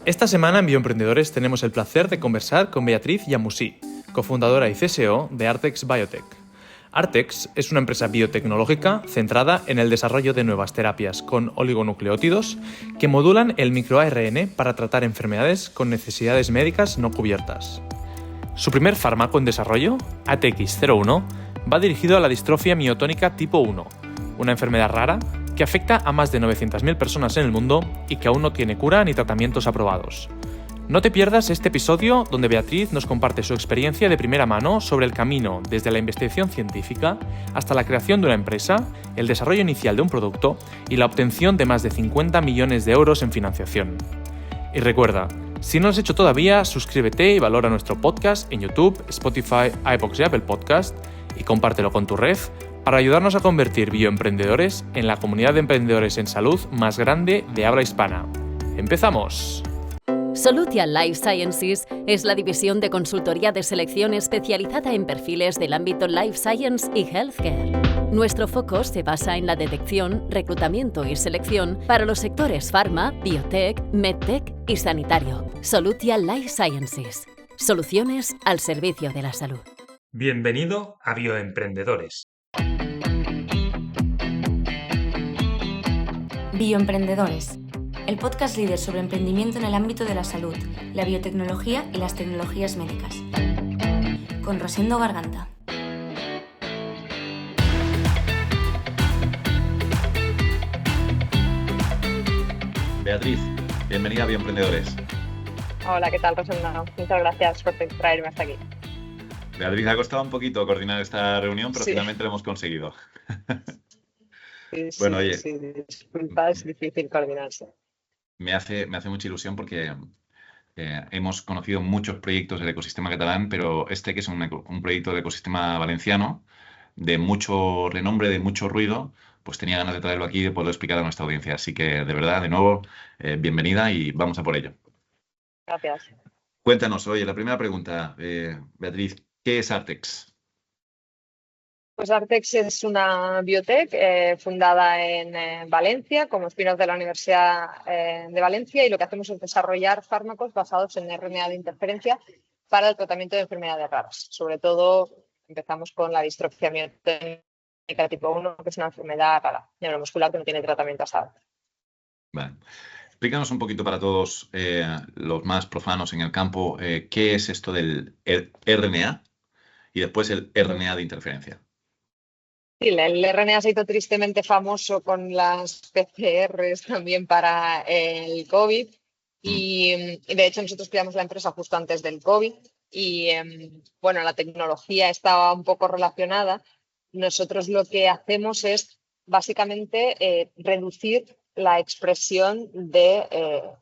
Esta semana en Bioemprendedores tenemos el placer de conversar con Beatriz Yamusí, cofundadora y CSO de Artex Biotech. Artex es una empresa biotecnológica centrada en el desarrollo de nuevas terapias con oligonucleótidos que modulan el microARN para tratar enfermedades con necesidades médicas no cubiertas. Su primer fármaco en desarrollo, ATX01, va dirigido a la distrofia miotónica tipo 1, una enfermedad rara que afecta a más de 900.000 personas en el mundo y que aún no tiene cura ni tratamientos aprobados. No te pierdas este episodio donde Beatriz nos comparte su experiencia de primera mano sobre el camino desde la investigación científica hasta la creación de una empresa, el desarrollo inicial de un producto y la obtención de más de 50 millones de euros en financiación. Y recuerda, si no lo has hecho todavía, suscríbete y valora nuestro podcast en YouTube, Spotify, iVoox y Apple Podcast y compártelo con tu red para ayudarnos a convertir Bioemprendedores en la comunidad de emprendedores en salud más grande de habla hispana. ¡Empezamos! Solutia Life Sciences es la división de consultoría de selección especializada en perfiles del ámbito Life Science y Healthcare. Nuestro foco se basa en la detección, reclutamiento y selección para los sectores Pharma, Biotech, MedTech y Sanitario. Solutia Life Sciences. Soluciones al servicio de la salud. Bienvenido a Bioemprendedores. Bioemprendedores, el podcast líder sobre emprendimiento en el ámbito de la salud, la biotecnología y las tecnologías médicas. Con Rosendo Garganta. Beatriz, bienvenida a Bioemprendedores. Hola, ¿qué tal, Rosendo? Muchas gracias por traerme hasta aquí. Beatriz, ha costado un poquito coordinar esta reunión, pero Sí. finalmente lo hemos conseguido. Sí, Bueno, oye, disculpa, es difícil coordinarse. me hace mucha ilusión porque hemos conocido muchos proyectos del ecosistema catalán, pero este que es un proyecto del ecosistema valenciano, de mucho renombre, de mucho ruido, pues tenía ganas de traerlo aquí y de poderlo explicar a nuestra audiencia. Así que, de verdad, de nuevo, bienvenida y vamos a por ello. Gracias. Cuéntanos, oye, la primera pregunta, Beatriz, ¿qué es Artex? Pues Artex es una biotech fundada en Valencia, como spin-off de la Universidad de Valencia, y lo que hacemos es desarrollar fármacos basados en RNA de interferencia para el tratamiento de enfermedades raras. Sobre todo, empezamos con la distrofia miotónica tipo 1, que es una enfermedad rara, neuromuscular que no tiene tratamiento hasta ahora. Vale. Explícanos un poquito para todos los más profanos en el campo, qué es esto del RNA y después el RNA de interferencia. Sí, el RNA se hizo tristemente famoso con las PCRs también para el COVID y de hecho nosotros creamos la empresa justo antes del COVID y bueno, la tecnología estaba un poco relacionada. Nosotros lo que hacemos es básicamente reducir la expresión de,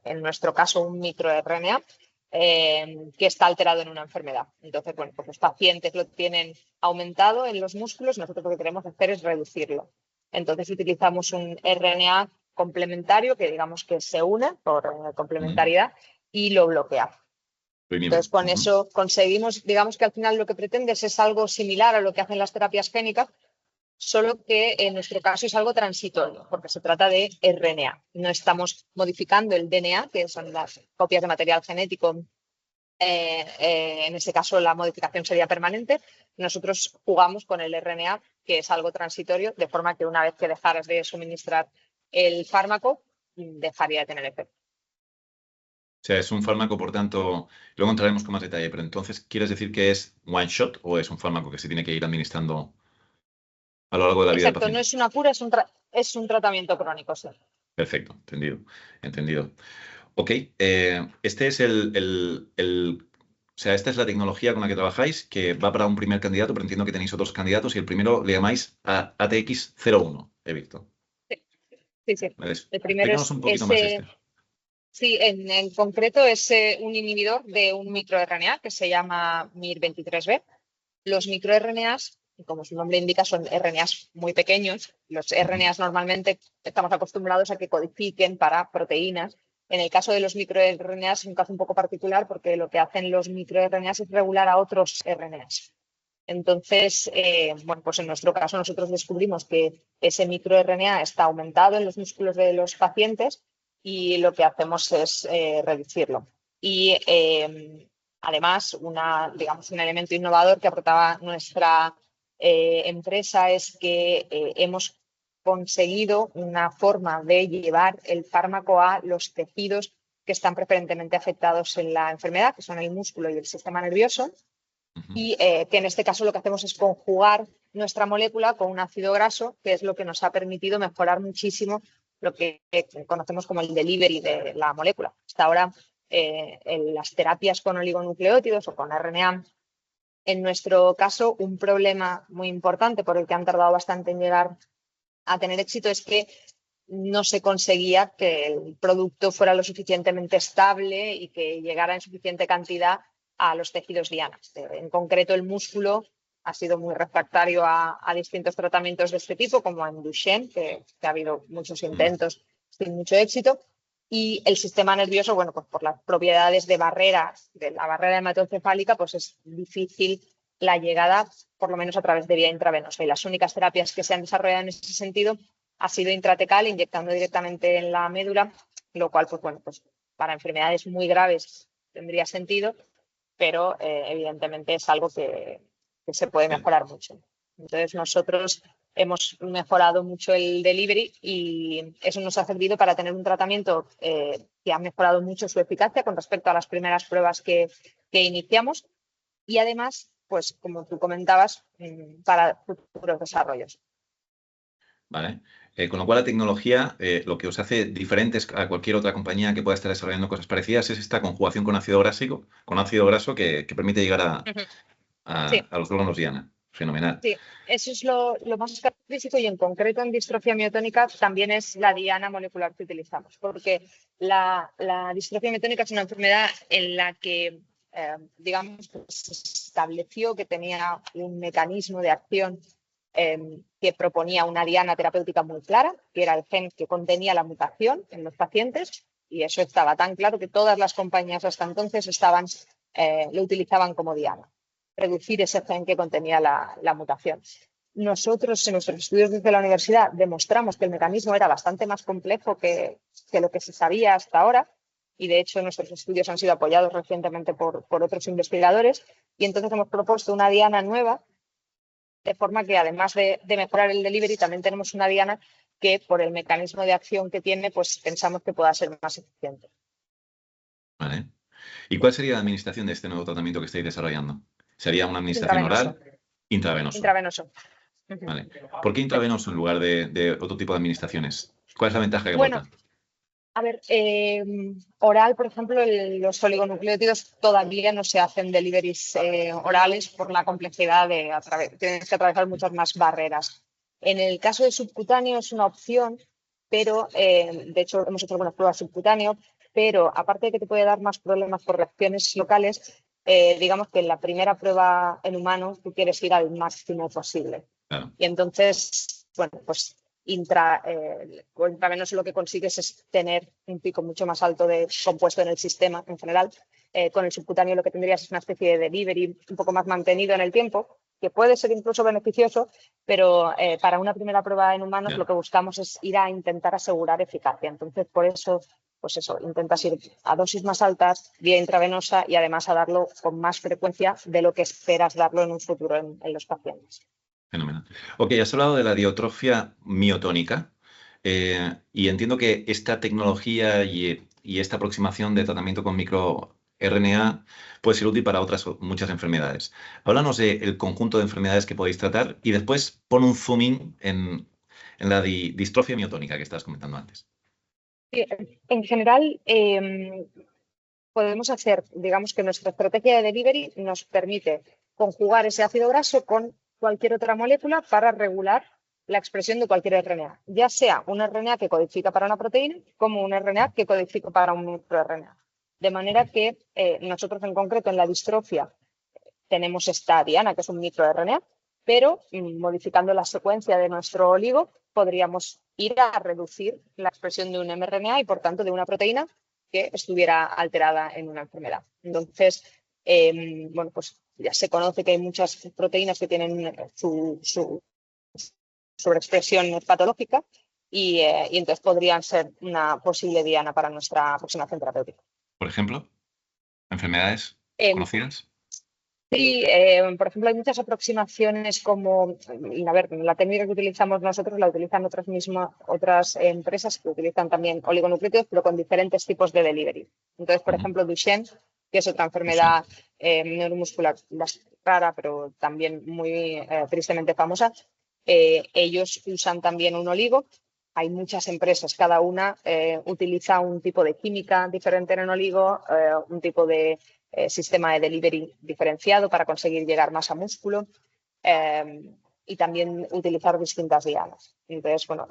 en nuestro caso, un microRNA que está alterado en una enfermedad. Entonces, bueno, pues los pacientes lo tienen aumentado en los músculos, nosotros lo que queremos hacer es reducirlo. Entonces utilizamos un RNA complementario que digamos que se une por complementariedad y lo bloquea. Entonces con eso conseguimos, digamos que al final lo que pretendes es algo similar a lo que hacen las terapias génicas, solo que en nuestro caso es algo transitorio, porque se trata de RNA. No estamos modificando el DNA, que son las copias de material genético. En ese caso la modificación sería permanente. Nosotros jugamos con el RNA, que es algo transitorio, de forma que una vez que dejaras de suministrar el fármaco, dejaría de tener efecto. O sea, es un fármaco, por tanto, luego entraremos con más detalle, pero entonces, ¿quieres decir que es one shot o es un fármaco que se tiene que ir administrando a lo largo de la vida del Exacto, paciente? no es una cura, es un tratamiento crónico, sí. Perfecto, entendido. Ok, este es o sea, esta es la tecnología con la que trabajáis, que va para un primer candidato, pero entiendo que tenéis otros candidatos y el primero le llamáis ATX01, he visto. Sí. Vale, El primero explícanos un poquito más este. Sí, en concreto es un inhibidor de un microRNA que se llama MIR23B. Los microRNAs, como su nombre indica, son RNAs muy pequeños. Los RNAs normalmente estamos acostumbrados a que codifiquen para proteínas. En el caso de los microRNAs es un caso un poco particular porque lo que hacen los microRNAs es regular a otros RNAs. Entonces, bueno, pues en nuestro caso nosotros descubrimos que ese microRNA está aumentado en los músculos de los pacientes y lo que hacemos es reducirlo. Y además, digamos, un elemento innovador que aportaba nuestra empresa es que hemos conseguido una forma de llevar el fármaco a los tejidos que están preferentemente afectados en la enfermedad, que son el músculo y el sistema nervioso, y que en este caso lo que hacemos es conjugar nuestra molécula con un ácido graso, que es lo que nos ha permitido mejorar muchísimo lo que conocemos como el delivery de la molécula. Hasta ahora, en las terapias con oligonucleótidos o con RNA, en nuestro caso, un problema muy importante por el que han tardado bastante en llegar a tener éxito es que no se conseguía que el producto fuera lo suficientemente estable y que llegara en suficiente cantidad a los tejidos diana. En concreto, el músculo ha sido muy refractario a distintos tratamientos de este tipo, como en Duchenne, que ha habido muchos intentos sin mucho éxito. Y el sistema nervioso, bueno, pues por las propiedades de barreras, de la barrera hematoencefálica, pues es difícil la llegada, por lo menos a través de vía intravenosa. Y las únicas terapias que se han desarrollado en ese sentido ha sido intratecal, inyectando directamente en la médula, lo cual, pues bueno, pues para enfermedades muy graves tendría sentido, pero evidentemente es algo que se puede mejorar mucho. Entonces nosotros hemos mejorado mucho el delivery y eso nos ha servido para tener un tratamiento que ha mejorado mucho su eficacia con respecto a las primeras pruebas que iniciamos y además, pues como tú comentabas, para futuros desarrollos. Vale. Con lo cual la tecnología, lo que os hace diferentes a cualquier otra compañía que pueda estar desarrollando cosas parecidas es esta conjugación con ácido graso que permite llegar Sí. a los órganos diana. Fenomenal. Sí, eso es lo más característico y en concreto en distrofia miotónica también es la diana molecular que utilizamos, porque la distrofia miotónica es una enfermedad en la que, digamos, se estableció que tenía un mecanismo de acción que proponía una diana terapéutica muy clara, que era el gen que contenía la mutación en los pacientes, y eso estaba tan claro que todas las compañías hasta entonces lo utilizaban como diana, reducir ese gen que contenía la mutación. Nosotros, en nuestros estudios desde la universidad, demostramos que el mecanismo era bastante más complejo que lo que se sabía hasta ahora, y de hecho nuestros estudios han sido apoyados recientemente por otros investigadores, y entonces hemos propuesto una diana nueva, de forma que además de mejorar el delivery, también tenemos una diana que por el mecanismo de acción que tiene, pues pensamos que pueda ser más eficiente. Vale. ¿Y cuál sería la administración de este nuevo tratamiento que estáis desarrollando? ¿Sería una administración oral? Intravenoso. Intravenoso. Vale. ¿Por qué intravenoso en lugar de otro tipo de administraciones? ¿Cuál es la ventaja que Bueno, aporta? a ver, oral, por ejemplo, los oligonucleótidos todavía no se hacen deliveries orales por la complejidad de tienes que atravesar muchas más barreras. En el caso de subcutáneo es una opción, pero de hecho hemos hecho algunas pruebas subcutáneo, pero aparte de que te puede dar más problemas por reacciones locales, digamos que en la primera prueba en humanos tú quieres ir al máximo posible. Claro. Y entonces, bueno, pues intravenoso lo que consigues es tener un pico mucho más alto de compuesto en el sistema en general. Con el subcutáneo lo que tendrías es una especie de delivery un poco más mantenido en el tiempo, que puede ser incluso beneficioso, pero para una primera prueba en humanos lo que buscamos es ir a intentar asegurar eficacia. Entonces, por eso, pues eso, intentas ir a dosis más altas, vía intravenosa y además a darlo con más frecuencia de lo que esperas darlo en un futuro en los pacientes. Fenomenal. Ok, has hablado de la diotrofia miotónica y entiendo que esta tecnología y esta aproximación de tratamiento con microRNA puede ser útil para muchas enfermedades. Háblanos del conjunto de enfermedades que podéis tratar y después pon un zoom in en la distrofia miotónica que estabas comentando antes. En general, podemos hacer, digamos que nuestra estrategia de delivery nos permite conjugar ese ácido graso con cualquier otra molécula para regular la expresión de cualquier RNA, ya sea un RNA que codifica para una proteína como un RNA que codifica para un microRNA. De manera que nosotros en concreto en la distrofia tenemos esta diana, que es un microRNA, pero modificando la secuencia de nuestro oligo podríamos ir a reducir la expresión de un mRNA y por tanto de una proteína que estuviera alterada en una enfermedad. Entonces, bueno, pues ya se conoce que hay muchas proteínas que tienen su sobreexpresión patológica y entonces podrían ser una posible diana para nuestra aproximación terapéutica. Por ejemplo, enfermedades Em, conocidas. Sí, por ejemplo, hay muchas aproximaciones como, a ver, la técnica que utilizamos nosotros la utilizan otras empresas que utilizan también oligonucleótidos, pero con diferentes tipos de delivery. Entonces, por ejemplo, Duchenne, que es otra enfermedad neuromuscular rara, pero también muy tristemente famosa, ellos usan también un oligo. Hay muchas empresas, cada una utiliza un tipo de química diferente en el oligo, un tipo de sistema de delivery diferenciado para conseguir llegar más a músculo y también utilizar distintas dianas. Entonces, bueno,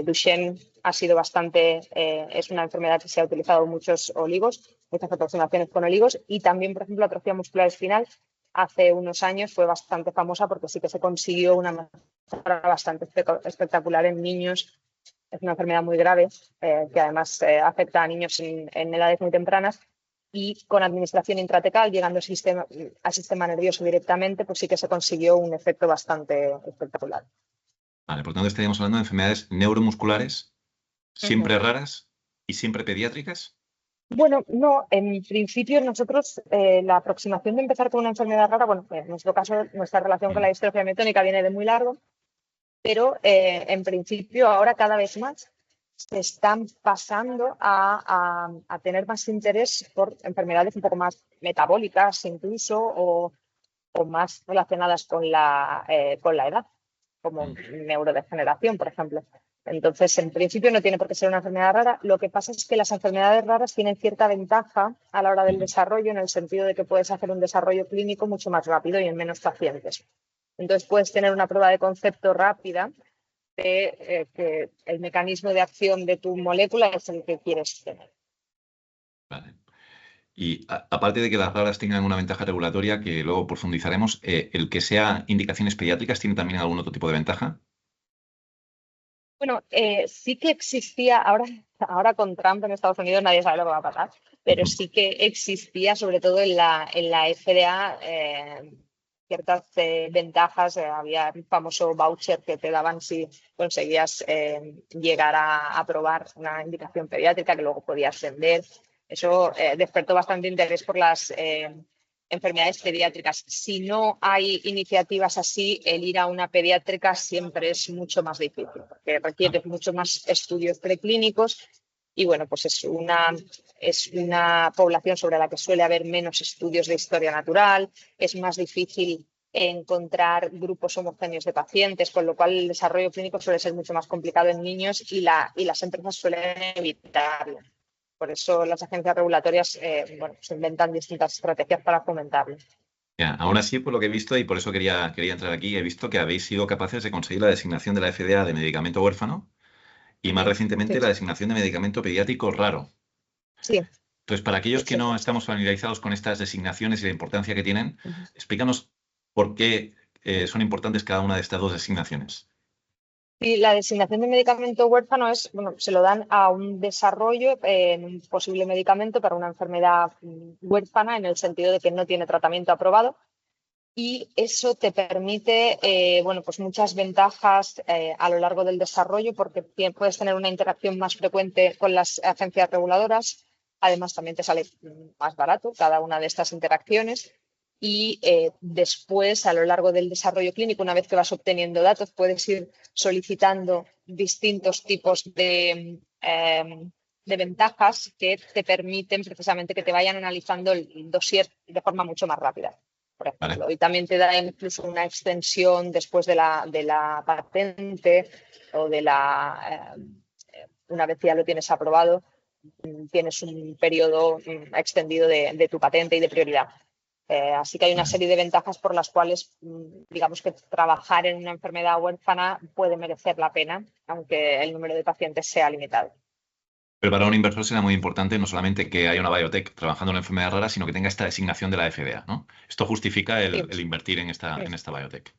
Duchenne ha sido es una enfermedad que se ha utilizado muchos oligos, muchas aproximaciones con oligos y también, por ejemplo, atrofia muscular espinal hace unos años fue bastante famosa porque sí que se consiguió una mejora bastante espectacular en niños. Es una enfermedad muy grave que además afecta a niños en edades muy tempranas y con administración intratecal, llegando al sistema nervioso directamente, pues sí que se consiguió un efecto bastante espectacular. Vale, por tanto estaríamos hablando de enfermedades neuromusculares, siempre raras y siempre pediátricas. Bueno, no, en principio nosotros la aproximación de empezar con una enfermedad rara, bueno, en nuestro caso nuestra relación con la distrofia miotónica viene de muy largo, pero en principio ahora cada vez más se están pasando a tener más interés por enfermedades un poco más metabólicas incluso o más relacionadas con la edad, como neurodegeneración, por ejemplo. Entonces, en principio no tiene por qué ser una enfermedad rara. Lo que pasa es que las enfermedades raras tienen cierta ventaja a la hora del desarrollo, en el sentido de que puedes hacer un desarrollo clínico mucho más rápido y en menos pacientes. Entonces, puedes tener una prueba de concepto rápida de que el mecanismo de acción de tu molécula es el que quieres tener. Vale. Y aparte de que las raras tengan una ventaja regulatoria, que luego profundizaremos, ¿el que sea indicaciones pediátricas tiene también algún otro tipo de ventaja? Bueno, sí que existía, ahora con Trump en Estados Unidos nadie sabe lo que va a pasar, pero sí que existía, sobre todo en la FDA, ciertas ventajas. Había un famoso voucher que te daban si conseguías llegar a aprobar una indicación pediátrica que luego podías vender. Eso despertó bastante interés por las enfermedades pediátricas. Si no hay iniciativas así, el ir a una pediátrica siempre es mucho más difícil, porque requiere mucho más estudios preclínicos y bueno, pues es una población sobre la que suele haber menos estudios de historia natural, es más difícil encontrar grupos homogéneos de pacientes, con lo cual el desarrollo clínico suele ser mucho más complicado en niños y las empresas suelen evitarlo. Por eso las agencias regulatorias se inventan distintas estrategias para fomentarlo. Ya, aún así, por lo que he visto, y por eso quería entrar aquí, he visto que habéis sido capaces de conseguir la designación de la FDA de medicamento huérfano y más recientemente la designación de medicamento pediátrico raro. Sí. Entonces, para aquellos que no estamos familiarizados con estas designaciones y la importancia que tienen, explícanos por qué son importantes cada una de estas dos designaciones. Y la designación de medicamento huérfano se lo dan a un desarrollo en un posible medicamento para una enfermedad huérfana, en el sentido de que no tiene tratamiento aprobado. Y eso te permite pues muchas ventajas a lo largo del desarrollo, porque puedes tener una interacción más frecuente con las agencias reguladoras. Además, también te sale más barato cada una de estas interacciones. Y después, a lo largo del desarrollo clínico, una vez que vas obteniendo datos, puedes ir solicitando distintos tipos de ventajas que te permiten precisamente que te vayan analizando el dossier de forma mucho más rápida, por ejemplo. Vale. Y también te da incluso una extensión después de la patente o una vez ya lo tienes aprobado, tienes un periodo extendido de tu patente y de prioridad. Así que hay una serie de ventajas por las cuales, digamos que trabajar en una enfermedad huérfana puede merecer la pena, aunque el número de pacientes sea limitado. Pero para un inversor será muy importante no solamente que haya una biotech trabajando en una enfermedad rara, sino que tenga esta designación de la FDA, ¿no? Esto justifica el invertir en esta biotech.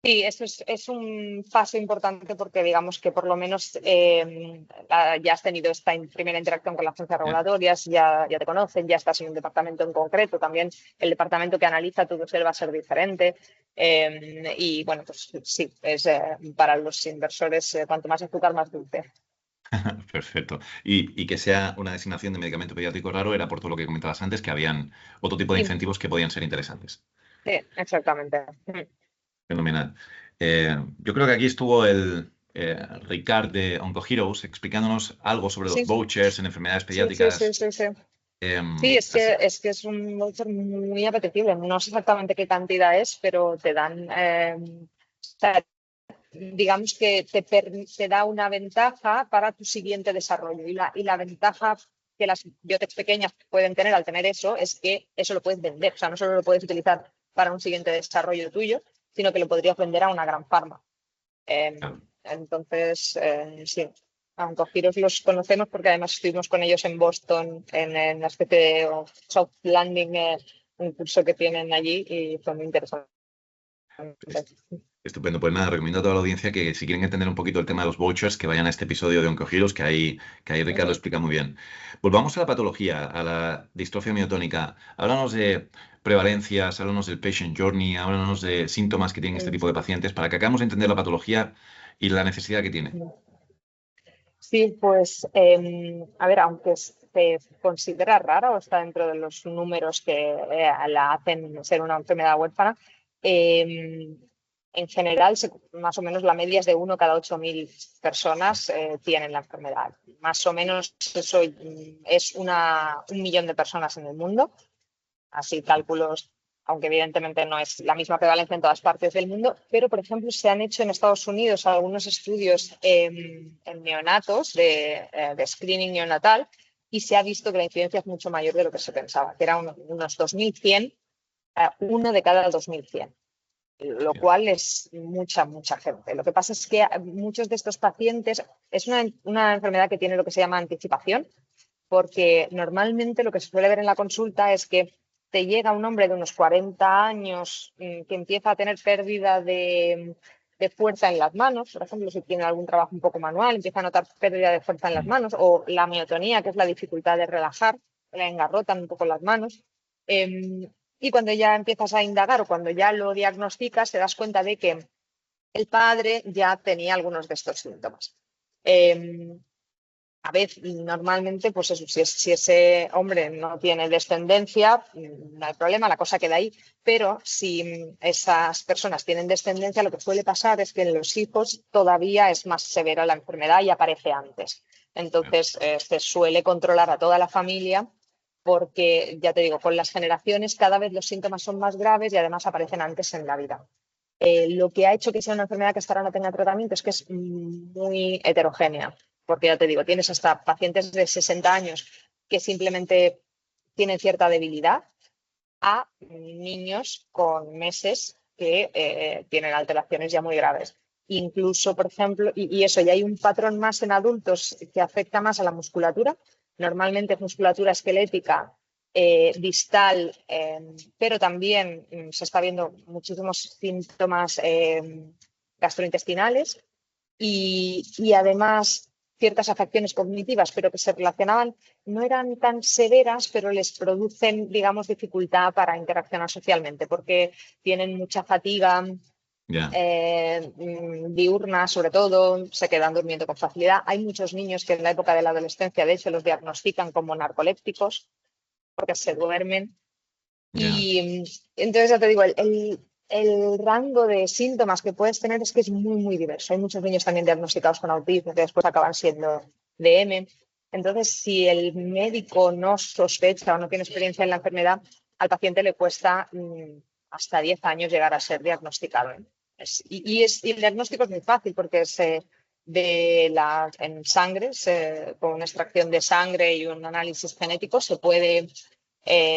Sí, eso es un paso importante porque digamos que por lo menos ya has tenido esta primera interacción con las agencias Ya. regulatorias, ya te conocen, ya estás en un departamento en concreto, también el departamento que analiza tu dossier va a ser diferente. Y bueno, pues sí, es para los inversores cuanto más azúcar, más dulce. Perfecto. Y que sea una designación de medicamento pediátrico raro era por todo lo que comentabas antes, que habían otro tipo de Sí, incentivos que podían ser interesantes. sí, exactamente. Fenomenal. Yo creo que aquí estuvo el Ricard de OncoHeroes explicándonos algo sobre los Sí, vouchers en enfermedades sí, sí, sí, pediátricas. sí, sí. Sí, Así, es un voucher muy apetecible. No sé exactamente qué cantidad es, pero te dan, o sea, digamos que te da una ventaja para tu siguiente desarrollo. Y la ventaja que las biotech pequeñas pueden tener al tener eso es que eso lo puedes vender. O sea, no solo lo puedes utilizar para un siguiente desarrollo tuyo, sino que lo podrías vender a una gran farma. Entonces, sí, aunque Giros los conocemos porque además estuvimos con ellos en Boston en una especie de soft landing, un curso que tienen allí y fue muy interesante. estupendo. Pues nada, recomiendo a toda la audiencia que si quieren entender un poquito el tema de los vouchers, que vayan a este episodio de OncoHeroes, que ahí Ricardo explica muy bien. Volvamos a la patología, a la distrofia miotónica. Háblanos de prevalencias, háblanos del patient journey, háblanos de síntomas que tienen este tipo de pacientes para que acabemos de entender la patología y la necesidad que tiene. Sí, pues a ver, aunque se considera rara o está dentro de los números que la hacen ser una enfermedad huérfana, eh, en general, más o menos la media es de 1 cada 8.000 personas tienen la enfermedad. Más o menos eso es un millón de personas en el mundo, así cálculos, aunque evidentemente no es la misma prevalencia en todas partes del mundo, pero por ejemplo se han hecho en Estados Unidos algunos estudios en neonatos de screening neonatal y se ha visto que la incidencia es mucho mayor de lo que se pensaba, que era unos 2.100, uno de cada 2.100, lo cual es mucha gente. Lo que pasa es que muchos de estos pacientes es una enfermedad que tiene lo que se llama anticipación, porque normalmente lo que se suele ver en la consulta es que te llega un hombre de unos 40 años que empieza a tener pérdida de fuerza en las manos, por ejemplo, si tiene algún trabajo un poco manual, empieza a notar pérdida de fuerza en las manos, o la miotonía, que es la dificultad de relajar, le engarrotan un poco las manos. Y cuando ya empiezas a indagar o cuando ya lo diagnosticas, te das cuenta de que el padre ya tenía algunos de estos síntomas. A veces, normalmente, pues eso, si ese hombre no tiene descendencia, no hay problema, la cosa queda ahí. Pero si esas personas tienen descendencia, lo que suele pasar es que en los hijos todavía es más severa la enfermedad y aparece antes. Entonces, se suele controlar a toda la familia porque, ya te digo, con las generaciones cada vez los síntomas son más graves y además aparecen antes en la vida. Lo que ha hecho que sea una enfermedad que hasta ahora no tenga tratamiento es que es muy heterogénea, porque ya te digo, tienes hasta pacientes de 60 años que simplemente tienen cierta debilidad a niños con meses que tienen alteraciones ya muy graves. Incluso, por ejemplo, y eso, ya hay un patrón más en adultos que afecta más a la musculatura. Normalmente es musculatura esquelética, distal, pero también se está viendo muchísimos síntomas gastrointestinales y además ciertas afecciones cognitivas, pero que se relacionaban, no eran tan severas, pero les producen, digamos, dificultad para interaccionar socialmente, porque tienen mucha fatiga Ya. diurna, sobre todo, se quedan durmiendo con facilidad. Hay muchos niños que en la época de la adolescencia, de hecho, los diagnostican como narcolépticos, porque se duermen. Ya. Y entonces, ya te digo, el rango de síntomas que puedes tener es que es muy diverso. Hay muchos niños también diagnosticados con autismo que después acaban siendo DM. Entonces, si el médico no sospecha o no tiene experiencia en la enfermedad, al paciente le cuesta hasta 10 años llegar a ser diagnosticado. Y el diagnóstico es muy fácil porque en sangre, con una extracción de sangre y un análisis genético, se puede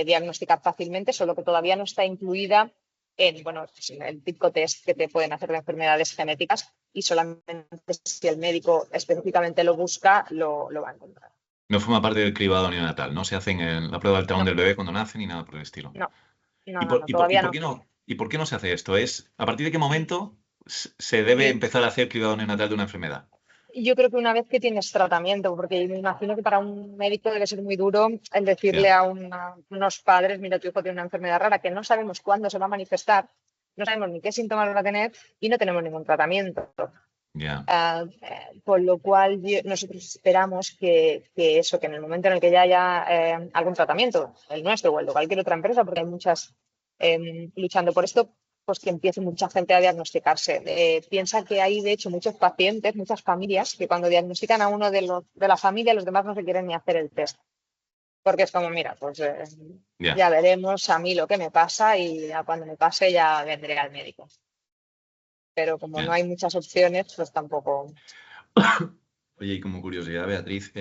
diagnosticar fácilmente, solo que todavía no está incluida en pues, el típico test que te pueden hacer de enfermedades genéticas y solamente si el médico específicamente lo busca, lo va a encontrar. No forma parte del cribado neonatal, no se hacen la prueba del talón No, del bebé cuando nace ni nada por el estilo. no, ¿Y no, todavía no. por qué no se hace esto? ¿A partir de qué momento se debe Sí, empezar a hacer cribado neonatal de una enfermedad? yo creo que una vez que tienes tratamiento, porque me imagino que para un médico debe ser muy duro el decirle Ya, a unos padres, mira, tu hijo tiene una enfermedad rara que no sabemos cuándo se va a manifestar, no sabemos ni qué síntomas va a tener y no tenemos ningún tratamiento. ya, Con lo cual nosotros esperamos que eso, que en el momento en el que ya haya algún tratamiento, el nuestro o el de cualquier otra empresa, porque hay muchas luchando por esto, pues que empiece mucha gente a diagnosticarse. Piensa que hay, de hecho, muchos pacientes, muchas familias, que cuando diagnostican a uno de la familia, los demás no se quieren ni hacer el test. Porque es como, mira, pues ya, ya veremos a mí lo que me pasa y ya cuando me pase ya vendré al médico. Pero como no ya. hay muchas opciones, pues tampoco. Oye, y como curiosidad, Beatriz,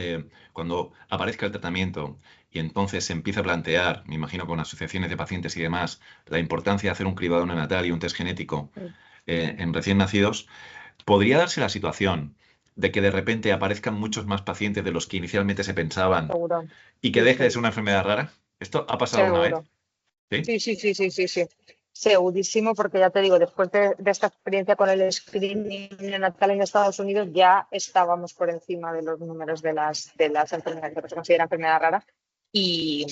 cuando aparezca el tratamiento y entonces se empieza a plantear, me imagino con asociaciones de pacientes y demás, la importancia de hacer un cribado neonatal y un test genético en recién nacidos, podría darse la situación de que de repente aparezcan muchos más pacientes de los que inicialmente se pensaban Seguro, y que sí, deje de ser seguro, una enfermedad rara. ¿Esto ha pasado alguna vez? seguro. ¿Sí? Sí, sí, sí, sí, sí, sí. Segurísimo, porque ya te digo, después de esta experiencia con el screening neonatal en Estados Unidos, ya estábamos por encima de los números de las enfermedades que se considera enfermedad rara y,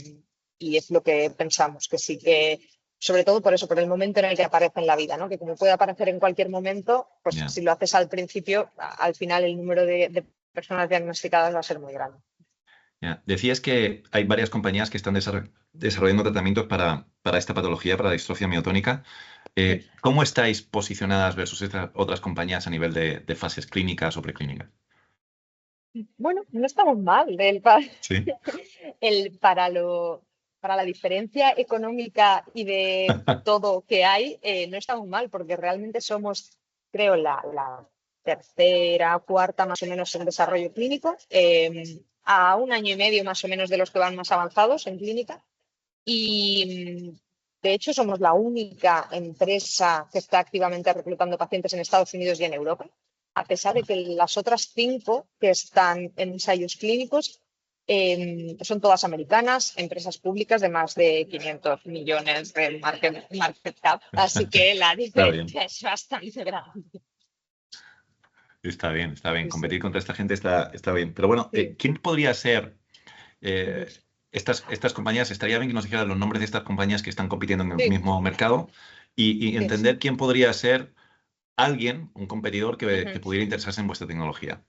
y es lo que pensamos, que sí que, sobre todo por eso, por el momento en el que aparece en la vida, ¿no? Que como puede aparecer en cualquier momento, pues Ya. si lo haces al principio, al final el número de personas diagnosticadas va a ser muy grande. Ya. Decías que hay varias compañías que están desarrollando tratamientos para esta patología, para la distrofia miotónica. ¿Cómo estáis posicionadas versus estas otras compañías a nivel de fases clínicas o preclínicas? Bueno, no estamos mal. Sí. Para para la diferencia económica y de todo que hay, no estamos mal, porque realmente somos, creo, la tercera, cuarta más o menos en desarrollo clínico, a un año y medio más o menos de los que van más avanzados en clínica. Y de hecho somos la única empresa que está activamente reclutando pacientes en Estados Unidos y en Europa, a pesar de que las otras 5 que están en ensayos clínicos son todas americanas, empresas públicas de más de 500 millones de market cap, así que la Está bien, diferencia es bastante grande. está bien, está bien. Sí, sí, Competir contra esta gente está bien. Pero bueno, sí. ¿quién podría ser eh, estas compañías? Estaría bien que nos dijeran los nombres de estas compañías que están compitiendo en el Sí, mismo mercado y sí. entender quién podría ser alguien, un competidor que Ujú. pudiera interesarse en vuestra tecnología.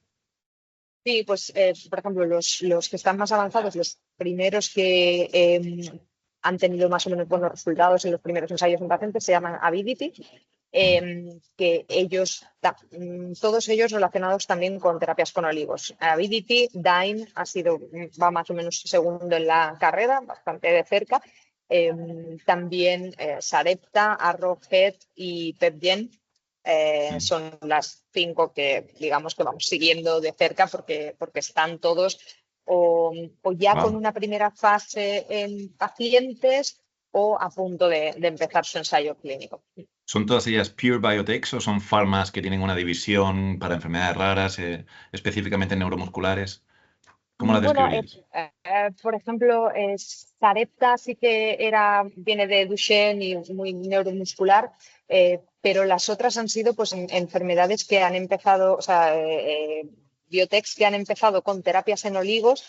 Sí, pues por ejemplo, los que están más avanzados, los primeros que han tenido más o menos buenos resultados en los primeros ensayos en pacientes se llaman Avidity, Mm. que todos ellos relacionados también con terapias con olivos. Avidity, Dyne va más o menos segundo en la carrera, bastante de cerca. También Sarepta, Arrowhead y PepGen Mm. son las 5 que digamos que vamos siguiendo de cerca porque están todos o ya con Wow. una primera fase en pacientes o a punto de empezar su ensayo clínico. ¿Son todas ellas pure biotechs o son farmas que tienen una división para enfermedades raras, específicamente neuromusculares? ¿Cómo las Bueno, describiríais? por ejemplo, Sarepta sí que viene de Duchenne y es muy neuromuscular, pero las otras han sido pues enfermedades que han empezado, o sea, biotechs que han empezado con terapias en oligos,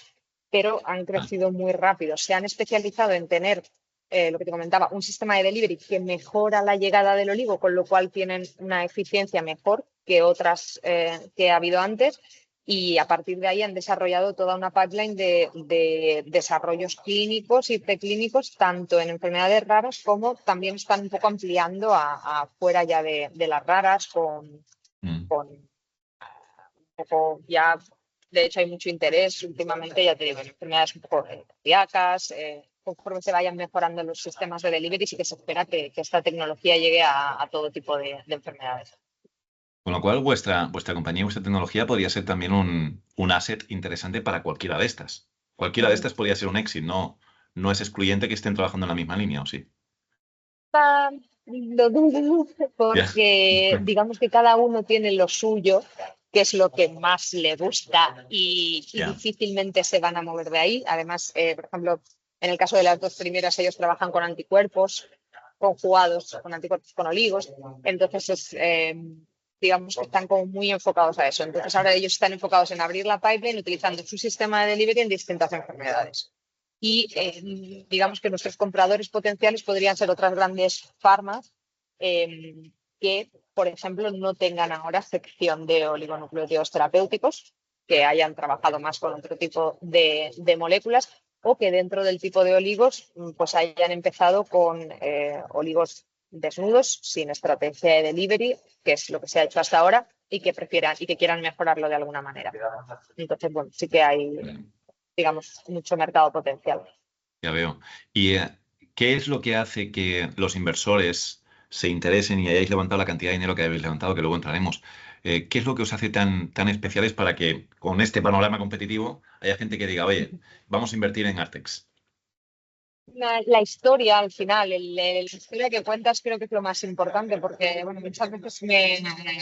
pero han Ah, crecido muy rápido. Se han especializado en tener, lo que te comentaba, un sistema de delivery que mejora la llegada del oligo, con lo cual tienen una eficiencia mejor que otras que ha habido antes y a partir de ahí han desarrollado toda una pipeline de desarrollos clínicos y preclínicos, tanto en enfermedades raras como también están un poco ampliando a fuera ya de las raras mm. con un poco ya, de hecho hay mucho interés últimamente, ya te digo, en enfermedades un poco cardíacas, conforme se vayan mejorando los sistemas de delivery, sí que se espera que esta tecnología llegue a todo tipo de enfermedades. Con lo cual, vuestra compañía y vuestra tecnología podría ser también un asset interesante para cualquiera de estas. Cualquiera de estas podría ser un éxito, no es excluyente que estén trabajando en la misma línea, ¿o sí? Lo dudo Ya. porque digamos que cada uno tiene lo suyo, que es lo que más le gusta y Ya. difícilmente se van a mover de ahí. Además, por ejemplo, en el caso de las dos primeras, ellos trabajan con anticuerpos conjugados con anticuerpos con oligos. Entonces, digamos que están como muy enfocados a eso. Entonces, ahora ellos están enfocados en abrir la pipeline utilizando su sistema de delivery en distintas enfermedades. Y digamos que nuestros compradores potenciales podrían ser otras grandes farmas que, por ejemplo, no tengan ahora sección de oligonucleótidos terapéuticos, que hayan trabajado más con otro tipo de moléculas, o que dentro del tipo de oligos pues hayan empezado con oligos desnudos, sin estrategia de delivery, que es lo que se ha hecho hasta ahora, y que prefieran y que quieran mejorarlo de alguna manera. Entonces, bueno, sí que hay, digamos, mucho mercado potencial. Ya veo. ¿Y qué es lo que hace que los inversores se interesen y hayáis levantado la cantidad de dinero que habéis levantado, que luego entraremos? ¿Qué es lo que os hace tan especiales para que con este panorama competitivo haya gente que diga, oye, vamos a invertir en Artex? La historia al final, la historia que cuentas creo que es lo más importante, porque bueno, muchas veces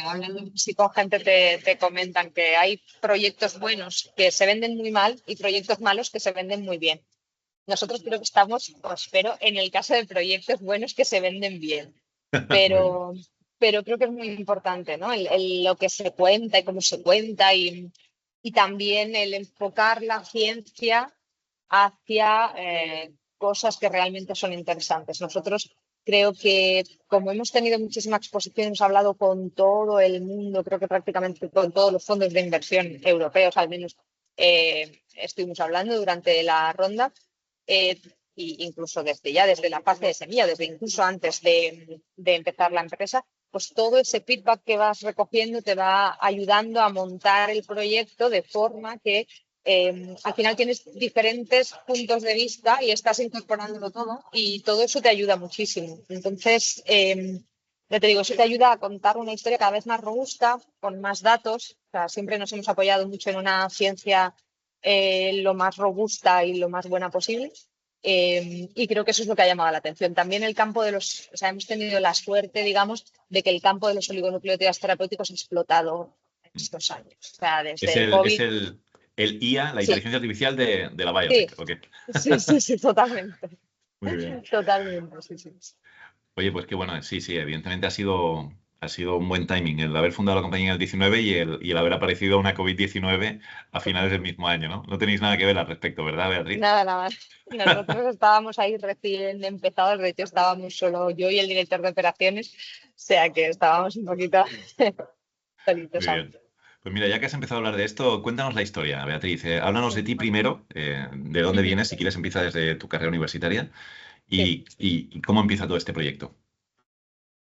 hablando con gente te comentan que hay proyectos buenos que se venden muy mal y proyectos malos que se venden muy bien. Nosotros creo que estamos, espero, en el caso de proyectos buenos que se venden bien, pero creo que es muy importante, ¿no? Lo que se cuenta y cómo se cuenta y también el enfocar la ciencia hacia cosas que realmente son interesantes. Nosotros creo que como hemos tenido muchísima exposición, hemos hablado con todo el mundo, creo que prácticamente con todos los fondos de inversión europeos, al menos estuvimos hablando durante la ronda, y incluso desde la fase de semilla, desde incluso antes de empezar la empresa, pues todo ese feedback que vas recogiendo te va ayudando a montar el proyecto de forma que al final tienes diferentes puntos de vista y estás incorporándolo todo y todo eso te ayuda muchísimo. Entonces, ya te digo, eso te ayuda a contar una historia cada vez más robusta, con más datos. O sea, siempre nos hemos apoyado mucho en una ciencia lo más robusta y lo más buena posible. Y creo que eso es lo que ha llamado la atención. También el campo de o sea, hemos tenido la suerte, digamos, de que el campo de los oligonucleótidos terapéuticos ha explotado estos años. O sea, desde el COVID. Es el IA, la Sí. inteligencia artificial de la biotech. Sí. Okay. Sí, totalmente. Muy bien. Totalmente, sí. Oye, pues qué bueno, sí, evidentemente ha sido un buen timing el haber fundado la compañía en el 19 y el haber aparecido una COVID-19 a finales del mismo año, ¿no? No tenéis nada que ver al respecto, ¿verdad, Beatriz? Nada. Nosotros estábamos ahí recién empezados, de hecho estábamos solo yo y el director de operaciones, o sea que estábamos un poquito solitos. Muy bien. Pues mira, ya que has empezado a hablar de esto, cuéntanos la historia, Beatriz. Háblanos de ti primero, de dónde vienes, si quieres empieza desde tu carrera universitaria y cómo empieza todo este proyecto.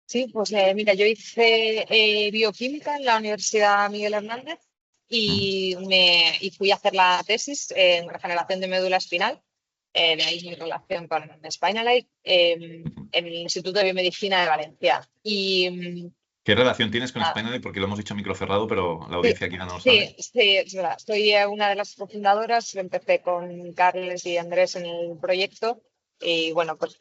Sí, pues mira, yo hice bioquímica en la Universidad Miguel Hernández y fui a hacer la tesis en regeneración de médula espinal, de ahí mi relación con Spinalite, en el Instituto de Biomedicina de Valencia. ¿Qué relación tienes con Spinalite? Porque lo hemos dicho a micro cerrado, pero la audiencia aquí no lo sabe. Sí, es verdad. Soy una de las cofundadoras. Empecé con Carles y Andrés en el proyecto y bueno, pues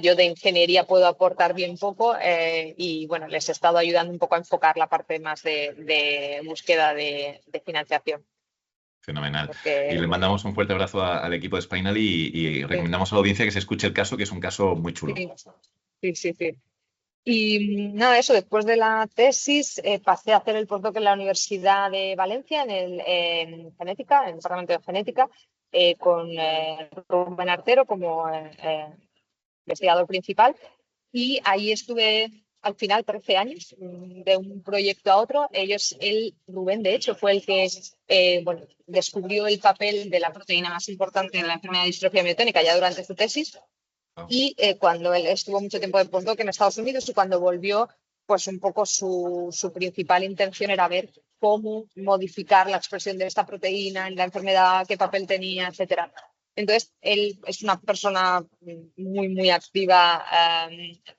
yo de ingeniería puedo aportar bien poco y bueno, les he estado ayudando un poco a enfocar la parte más de búsqueda de financiación. Fenomenal. Porque, y le mandamos un fuerte abrazo al equipo de Spinal y recomendamos a la audiencia que se escuche el caso, que es un caso muy chulo. Sí. Y nada, eso, después de la tesis pasé a hacer el postdoc en la Universidad de Valencia, en genética, en el departamento de genética, con Rubén Artero como investigador principal. Y ahí estuve al final 13 años, de un proyecto a otro. Rubén, de hecho, fue el que descubrió el papel de la proteína más importante en la enfermedad de distrofia miotónica ya durante su tesis. Y cuando él estuvo mucho tiempo de postdoc en Estados Unidos y cuando volvió, pues un poco su principal intención era ver cómo modificar la expresión de esta proteína en la enfermedad, qué papel tenía, etcétera. Entonces, él es una persona muy activa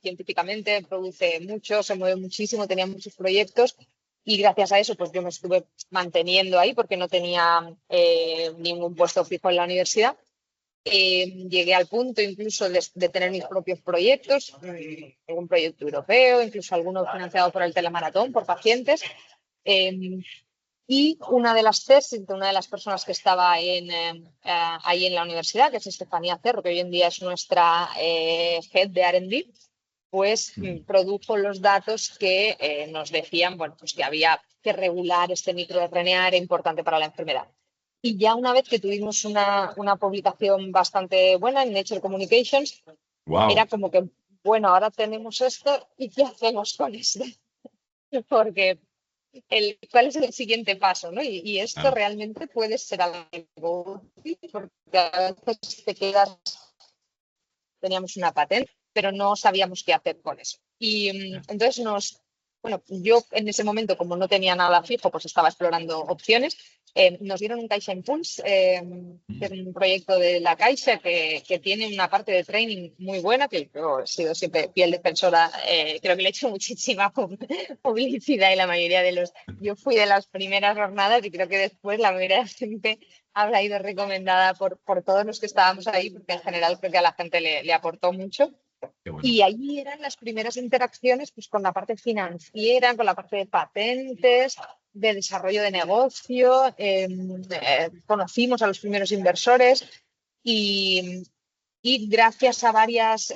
científicamente, produce mucho, se mueve muchísimo, tenía muchos proyectos y gracias a eso pues yo me estuve manteniendo ahí porque no tenía ningún puesto fijo en la universidad. Llegué al punto incluso de tener mis propios proyectos, algún proyecto europeo, incluso alguno financiado por el telemaratón, por pacientes. Y una de las tesis de una de las personas que estaba ahí en la universidad, que es Estefanía Cerro, que hoy en día es nuestra head de R&D, pues produjo los datos que nos decían, bueno, pues que había que regular este microRNA, era importante para la enfermedad. Y ya una vez que tuvimos una publicación bastante buena en Nature Communications, Wow. era como que, bueno, ahora tenemos esto y ¿qué hacemos con esto? Porque ¿cuál es el siguiente paso? ¿No? Y esto Claro. realmente puede ser algo útil, porque a veces te quedas, teníamos una patente, pero no sabíamos qué hacer con eso. Y entonces bueno, yo en ese momento, como no tenía nada fijo, pues estaba explorando opciones. Nos dieron un Caixa Impulse, que es un proyecto de la Caixa que tiene una parte de training muy buena, que yo he sido siempre fiel defensora, creo que le he hecho muchísima publicidad y la mayoría yo fui de las primeras jornadas y creo que después la mayoría de la gente habrá ido recomendada por todos los que estábamos ahí, porque en general creo que a la gente le aportó mucho. Qué bueno. Y allí eran las primeras interacciones pues, con la parte financiera, con la parte de patentes, de desarrollo de negocio. Conocimos a los primeros inversores y gracias a varias,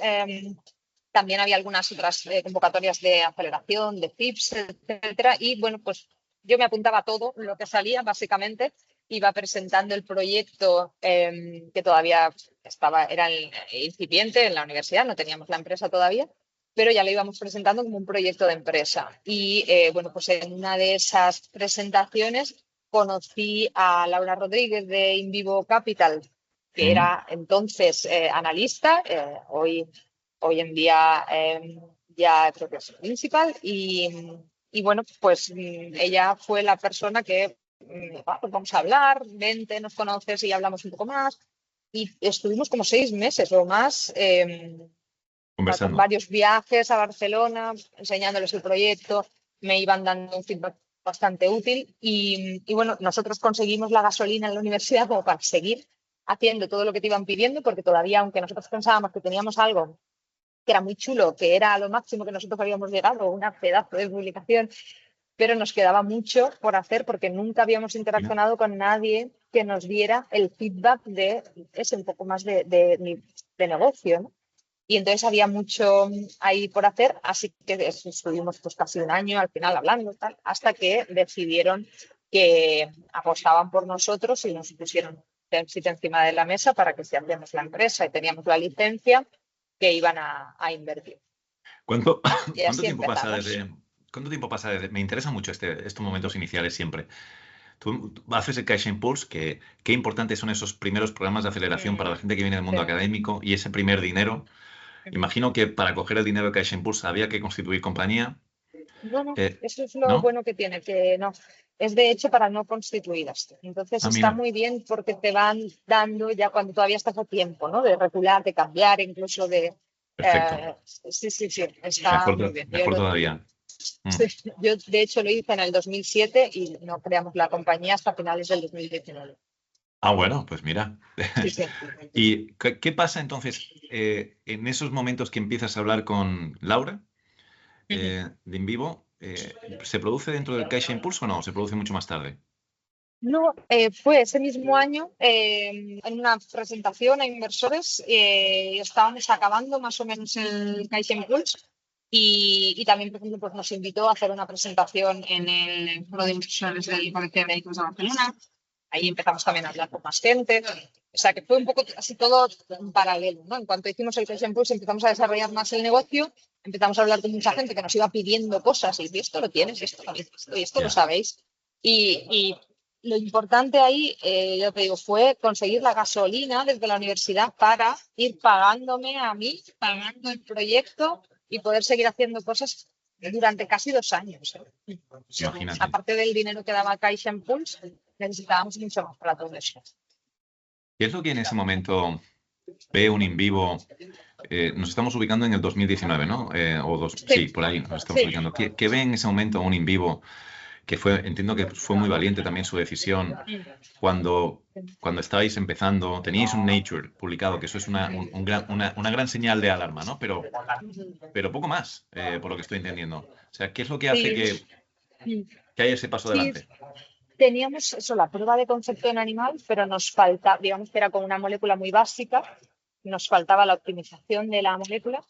también había algunas otras convocatorias de aceleración, de FIPS, etcétera. Y bueno, pues yo me apuntaba a todo lo que salía, básicamente. Iba presentando el proyecto que todavía era incipiente en la universidad, no teníamos la empresa todavía, pero ya lo íbamos presentando como un proyecto de empresa. Y bueno, pues en una de esas presentaciones conocí a Laura Rodríguez de InVivo Capital, que era entonces analista, hoy en día ya creo que es principal. Y bueno, pues ella fue la persona que pues vamos a hablar, vente, nos conoces y hablamos un poco más. Y estuvimos como 6 meses o más con varios viajes a Barcelona, enseñándoles el proyecto, me iban dando un feedback bastante útil y bueno, nosotros conseguimos la gasolina en la universidad como para seguir haciendo todo lo que te iban pidiendo, porque todavía, aunque nosotros pensábamos que teníamos algo que era muy chulo, que era lo máximo que nosotros habíamos llegado, una pedazo de publicación, pero nos quedaba mucho por hacer porque nunca habíamos interaccionado con nadie que nos diera el feedback de ese un poco más de negocio, ¿no? Y entonces había mucho ahí por hacer, así que estuvimos pues casi un año al final hablando, tal, hasta que decidieron que apostaban por nosotros y nos pusieron encima de la mesa para que si hacíamos la empresa y teníamos la licencia, que iban a invertir. ¿Cuánto tiempo pasa desde? Me interesa mucho estos momentos iniciales siempre. Tú haces el Caixa Impulse, qué importantes son esos primeros programas de aceleración para la gente que viene del mundo académico y ese primer dinero. Imagino que para coger el dinero de Caixa Impulse había que constituir compañía. No, eso es lo bueno que tiene, que no. Es de hecho para no constituidas. Entonces está muy bien porque te van dando ya cuando todavía estás a tiempo, ¿no? De regular, de cambiar, incluso de... Perfecto. Sí, está muy bien. Mejor todavía. Sí, yo de hecho lo hice en el 2007 y no creamos la compañía hasta finales del 2019. Ah, bueno, pues mira. Sí. ¿Y qué pasa entonces en esos momentos que empiezas a hablar con Laura de InVivo? ¿Se produce dentro del Caixa Impulse o no? ¿Se produce mucho más tarde? No, fue ese mismo año en una presentación a inversores. Estábamos acabando más o menos el Caixa Impulse y también, por ejemplo, pues nos invitó a hacer una presentación en el Foro de Inversores del Colegio de Médicos de Barcelona. Ahí empezamos también a hablar con más gente. O sea, que fue un poco así todo en paralelo, ¿no? En cuanto hicimos el Caixa Impulse empezamos a desarrollar más el negocio, empezamos a hablar con mucha gente que nos iba pidiendo cosas y esto lo tienes, esto lo sabéis. Y lo importante ahí, yo te digo, fue conseguir la gasolina desde la universidad para ir pagándome a mí, pagando el proyecto y poder seguir haciendo cosas durante casi 2 años. Imagínate. Aparte del dinero que daba Caixa Impulse, necesitábamos mucho más para todo eso. ¿Qué es lo que en ese momento ve un InVivo? Nos estamos ubicando en el 2019, ¿no? Sí, por ahí nos estamos ubicando. ¿Qué ve en ese momento un InVivo? Que entiendo que fue muy valiente también su decisión cuando estabais empezando, teníais un Nature publicado, que eso es una gran señal de alarma, ¿no? Pero poco más, por lo que estoy entendiendo. O sea, ¿qué es lo que hace que haya ese paso adelante? teníamos eso, la prueba de concepto en animal, pero nos falta, digamos que era como una molécula muy básica, nos faltaba la optimización de la molécula.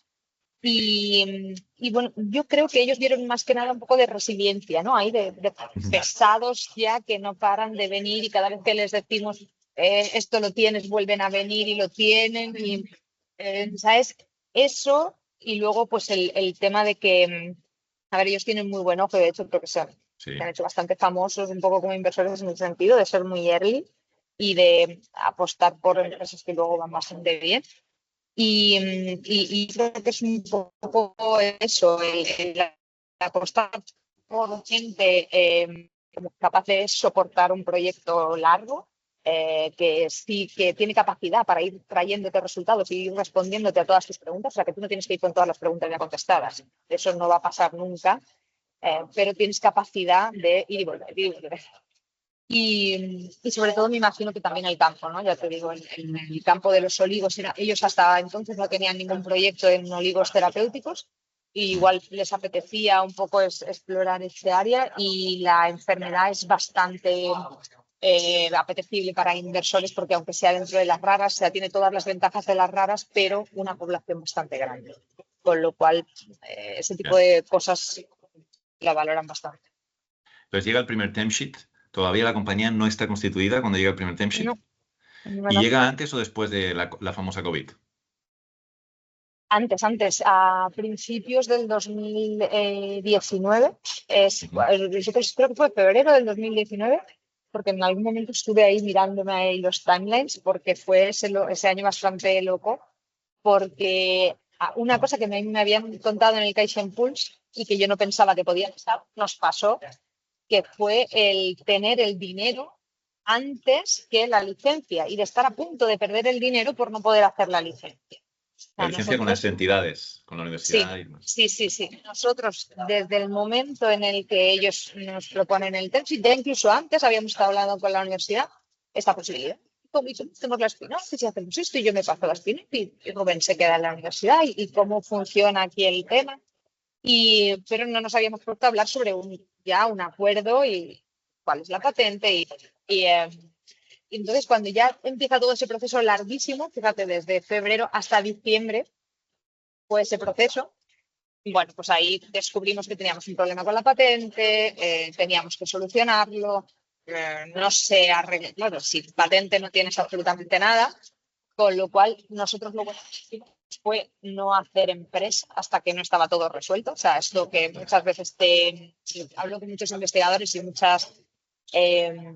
Y bueno, yo creo que ellos vieron más que nada un poco de resiliencia, ¿no? Hay de pesados ya que no paran de venir y cada vez que les decimos esto lo tienes, vuelven a venir y lo tienen. Y, ¿sabes? Eso y luego pues el tema de que, a ver, ellos tienen muy buen ojo, de hecho creo que se han hecho bastante famosos un poco como inversores en el sentido de ser muy early y de apostar por empresas que luego van bastante bien. Y creo que es un poco eso, el apostar por gente capaz de soportar un proyecto largo, que sí que tiene capacidad para ir trayéndote resultados y ir respondiéndote a todas tus preguntas. O sea, que tú no tienes que ir con todas las preguntas ya contestadas. Eso no va a pasar nunca, pero tienes capacidad de ir y volver, ir y volver. Y sobre todo me imagino que también el campo, ¿no? Ya te digo, el campo de los olivos, ellos hasta entonces no tenían ningún proyecto en olivos terapéuticos, y igual les apetecía un poco explorar este área, y la enfermedad es bastante apetecible para inversores porque aunque sea dentro de las raras, o sea, tiene todas las ventajas de las raras, pero una población bastante grande. Con lo cual, ese tipo de cosas la valoran bastante. Entonces llega el primer term sheet. Todavía la compañía no está constituida cuando llega el primer term sheet. No. ¿Y llega antes o después de la famosa COVID? Antes, a principios del 2019, creo que fue febrero del 2019, porque en algún momento estuve ahí mirándome ahí los timelines, porque fue ese año bastante loco, porque una cosa que me habían contado en el Kaizen Pulse y que yo no pensaba que podía pasar, nos pasó, que fue el tener el dinero antes que la licencia y de estar a punto de perder el dinero por no poder hacer la licencia. La licencia con las entidades, con la universidad. Sí. Nosotros, desde el momento en el que ellos nos proponen el term sheet, ya incluso antes habíamos estado hablando con la universidad esta posibilidad. Como hacemos la spin-off, si hacemos esto y yo me paso la spin-off y Rubén se queda en la universidad y cómo funciona aquí el tema. Pero no nos habíamos puesto a hablar sobre un acuerdo y cuál es la patente. Y entonces, cuando ya empieza todo ese proceso larguísimo, fíjate, desde febrero hasta diciembre, fue ese proceso. Y bueno, pues ahí descubrimos que teníamos un problema con la patente, teníamos que solucionarlo, no se arregló. Claro, sin patente no tienes absolutamente nada, con lo cual nosotros lo que hicimos fue no hacer empresa hasta que no estaba todo resuelto. O sea, esto que muchas veces hablo con muchos investigadores y muchas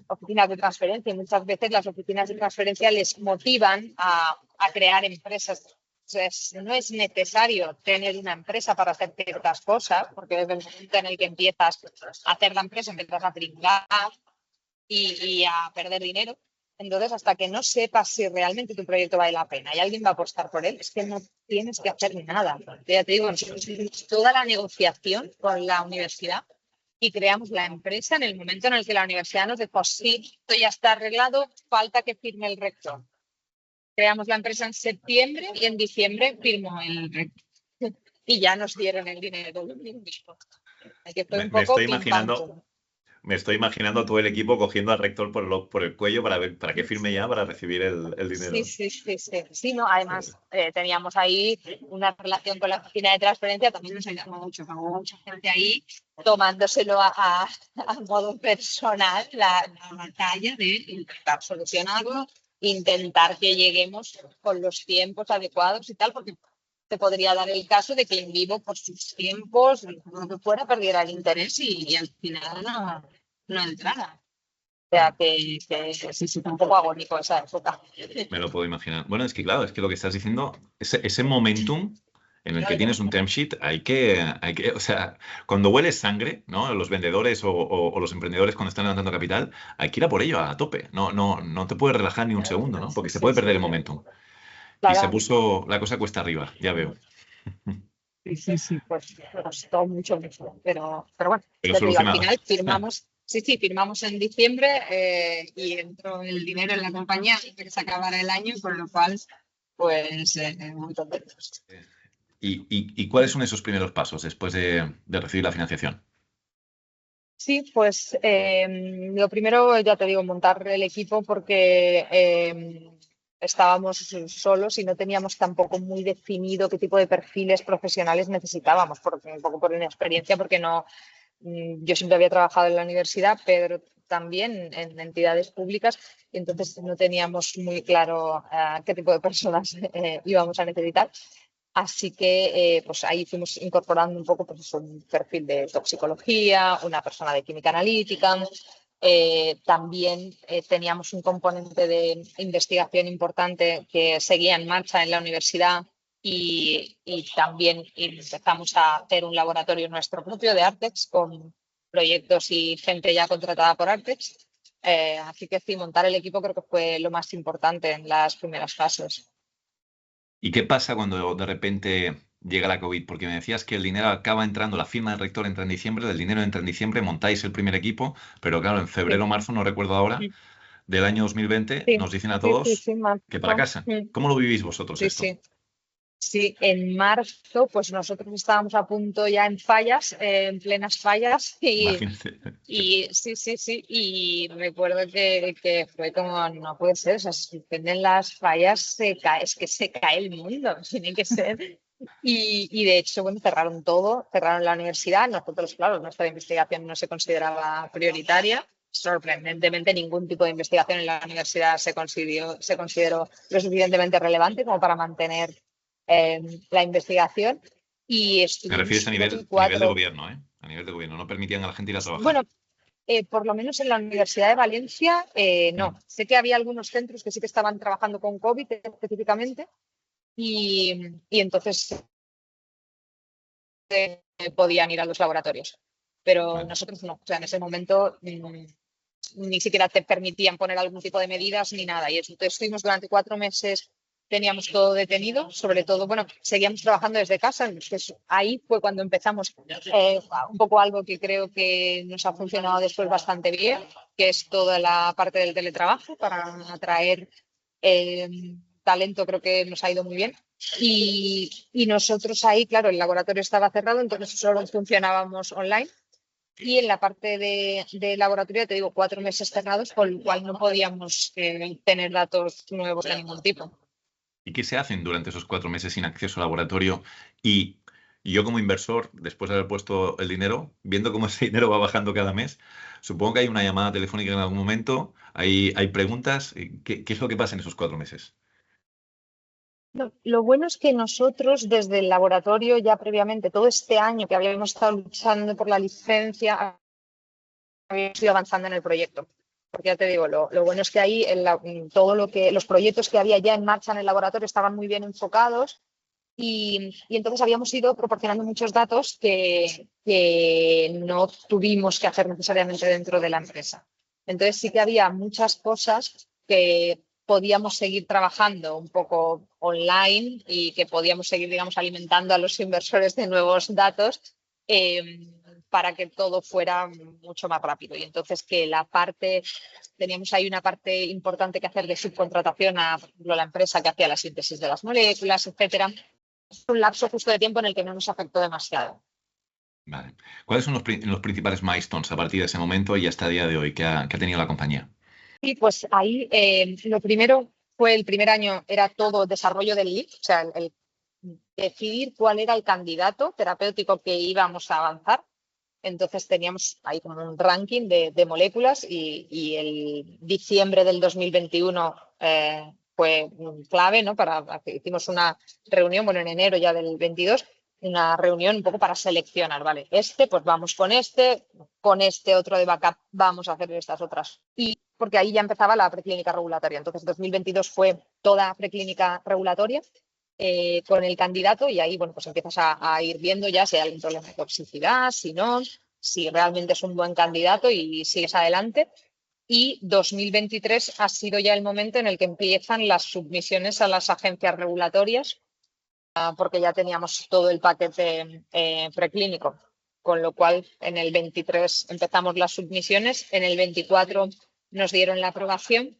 oficinas de transferencia, y muchas veces las oficinas de transferencia les motivan a crear empresas. Entonces, no es necesario tener una empresa para hacer ciertas cosas, porque desde el momento en el que empiezas a hacer la empresa, empiezas a trincar y a perder dinero. Entonces, hasta que no sepas si realmente tu proyecto vale la pena y alguien va a apostar por él, es que no tienes que hacer nada. Ya te digo, nosotros hicimos toda la negociación con la universidad y creamos la empresa en el momento en el que la universidad nos dijo, sí, esto ya está arreglado, falta que firme el rector. Creamos la empresa en septiembre y en diciembre firmó el rector. Y ya nos dieron el dinero. Que fue un poco me estoy imaginando todo el equipo cogiendo al rector por el cuello para que firme ya para recibir el dinero. Sí, no, además teníamos ahí una relación con la oficina de transferencia, también nos ayudó mucho, hubo mucha gente ahí tomándoselo a modo personal la batalla de intentar solucionarlo, intentar que lleguemos con los tiempos adecuados y tal, porque te podría dar el caso de que en vivo por sus tiempos, lo que fuera, perdiera el interés y al final no entrara. O sea, que sí, un poco agónico esa época. Me lo puedo imaginar. Bueno, es que claro, es que lo que estás diciendo, ese momentum en el que tienes un term sheet, hay que, o sea, cuando hueles sangre, ¿no? Los vendedores o los emprendedores cuando están levantando capital, hay que ir a por ello a tope. No te puedes relajar ni un segundo, ¿no? Porque se puede perder el momentum. Claro. Y se puso la cosa cuesta arriba, ya veo. Sí, pues costó mucho, pero bueno, al final firmamos. Firmamos en diciembre y entró el dinero en la compañía antes de que se acabara el año, con lo cual, pues, muy contentos. ¿Y cuáles son esos primeros pasos después de recibir la financiación? Sí, pues lo primero, ya te digo, montar el equipo porque estábamos solos y no teníamos tampoco muy definido qué tipo de perfiles profesionales necesitábamos, un poco por inexperiencia, porque no, yo siempre había trabajado en la universidad, Pedro también en entidades públicas, y entonces no teníamos muy claro qué tipo de personas íbamos a necesitar. Así que pues ahí fuimos incorporando un poco pues, un perfil de toxicología, una persona de química analítica. También teníamos un componente de investigación importante que seguía en marcha en la universidad y también empezamos a hacer un laboratorio nuestro propio de Artex con proyectos y gente ya contratada por Artex. Así que sí, montar el equipo creo que fue lo más importante en las primeras fases. ¿Y qué pasa cuando de repente llega la COVID? Porque me decías que el dinero acaba entrando, la firma del rector entra en diciembre, del dinero entra en diciembre, montáis el primer equipo, pero claro, en febrero o Sí, marzo, no recuerdo ahora, del año 2020, sí, nos dicen a sí, todos sí, que para marzo. casa. ¿Cómo lo vivís vosotros Sí, esto? sí. Sí, en marzo, pues nosotros estábamos a punto ya en fallas, en plenas fallas, Imagínate. y sí, sí, sí, y recuerdo que fue como, no puede ser, o sea, si suspenden las fallas, es que se cae el mundo, tiene que ser. Y de hecho, bueno, cerraron todo, cerraron la universidad, nosotros, claro, nuestra investigación no se consideraba prioritaria. Sorprendentemente, ningún tipo de investigación en la universidad se consideró lo suficientemente relevante como para mantener eh, la investigación y Me refieres estuvimos, creo que a nivel de cuatro, gobierno, ¿eh? A nivel de gobierno. No permitían a la gente ir a trabajar. bueno, por lo menos en la Universidad de Valencia, Mm. no. Sé que había algunos centros que sí que estaban trabajando con COVID específicamente y entonces podían ir a los laboratorios. Pero Vale. nosotros no. O sea, en ese momento ni siquiera te permitían poner algún tipo de medidas ni nada. Y entonces estuvimos durante 4 meses, teníamos todo detenido, sobre todo, bueno, seguíamos trabajando desde casa, entonces ahí fue cuando empezamos un poco algo que creo que nos ha funcionado después bastante bien, que es toda la parte del teletrabajo para atraer eh, talento, creo que nos ha ido muy bien. Y nosotros ahí, claro, el laboratorio estaba cerrado, entonces solo funcionábamos online. Y en la parte de laboratorio, te digo, 4 meses cerrados, con lo cual no podíamos tener datos nuevos de ningún tipo. ¿Y qué se hacen durante esos 4 meses sin acceso al laboratorio? Y yo como inversor, después de haber puesto el dinero, viendo cómo ese dinero va bajando cada mes, supongo que hay una llamada telefónica en algún momento, hay preguntas. ¿Qué es lo que pasa en esos 4 meses? No, lo bueno es que nosotros desde el laboratorio ya previamente, todo este año que habíamos estado luchando por la licencia, habíamos ido avanzando en el proyecto. Porque ya te digo, lo bueno es que ahí todo lo que los proyectos que había ya en marcha en el laboratorio estaban muy bien enfocados y entonces habíamos ido proporcionando muchos datos que no tuvimos que hacer necesariamente dentro de la empresa. Entonces sí que había muchas cosas que podíamos seguir trabajando un poco online y que podíamos seguir, digamos, alimentando a los inversores de nuevos datos para que todo fuera mucho más rápido. Y entonces que teníamos ahí una parte importante que hacer de subcontratación a, por ejemplo, la empresa que hacía la síntesis de las moléculas, etcétera, un lapso justo de tiempo en el que no nos afectó demasiado. Vale. ¿Cuáles son los principales milestones a partir de ese momento y hasta el día de hoy que ha tenido la compañía? Y pues ahí lo primero fue el primer año, era todo desarrollo del lead, o sea, el decidir cuál era el candidato terapéutico que íbamos a avanzar. Entonces teníamos ahí como un ranking de moléculas y el diciembre del 2021 fue clave, ¿no? Hicimos una reunión, bueno, en enero ya del 22, una reunión un poco para seleccionar, ¿vale? Pues vamos con este otro de backup vamos a hacer estas otras. Y porque ahí ya empezaba la preclínica regulatoria. Entonces 2022 fue toda preclínica regulatoria con el candidato y ahí, bueno, pues empiezas a ir viendo ya si hay algún problema de toxicidad, si no, si realmente es un buen candidato y sigues adelante. Y 2023 ha sido ya el momento en el que empiezan las submisiones a las agencias regulatorias, porque ya teníamos todo el paquete preclínico, con lo cual en el 23 empezamos las submisiones, en el 24 nos dieron la aprobación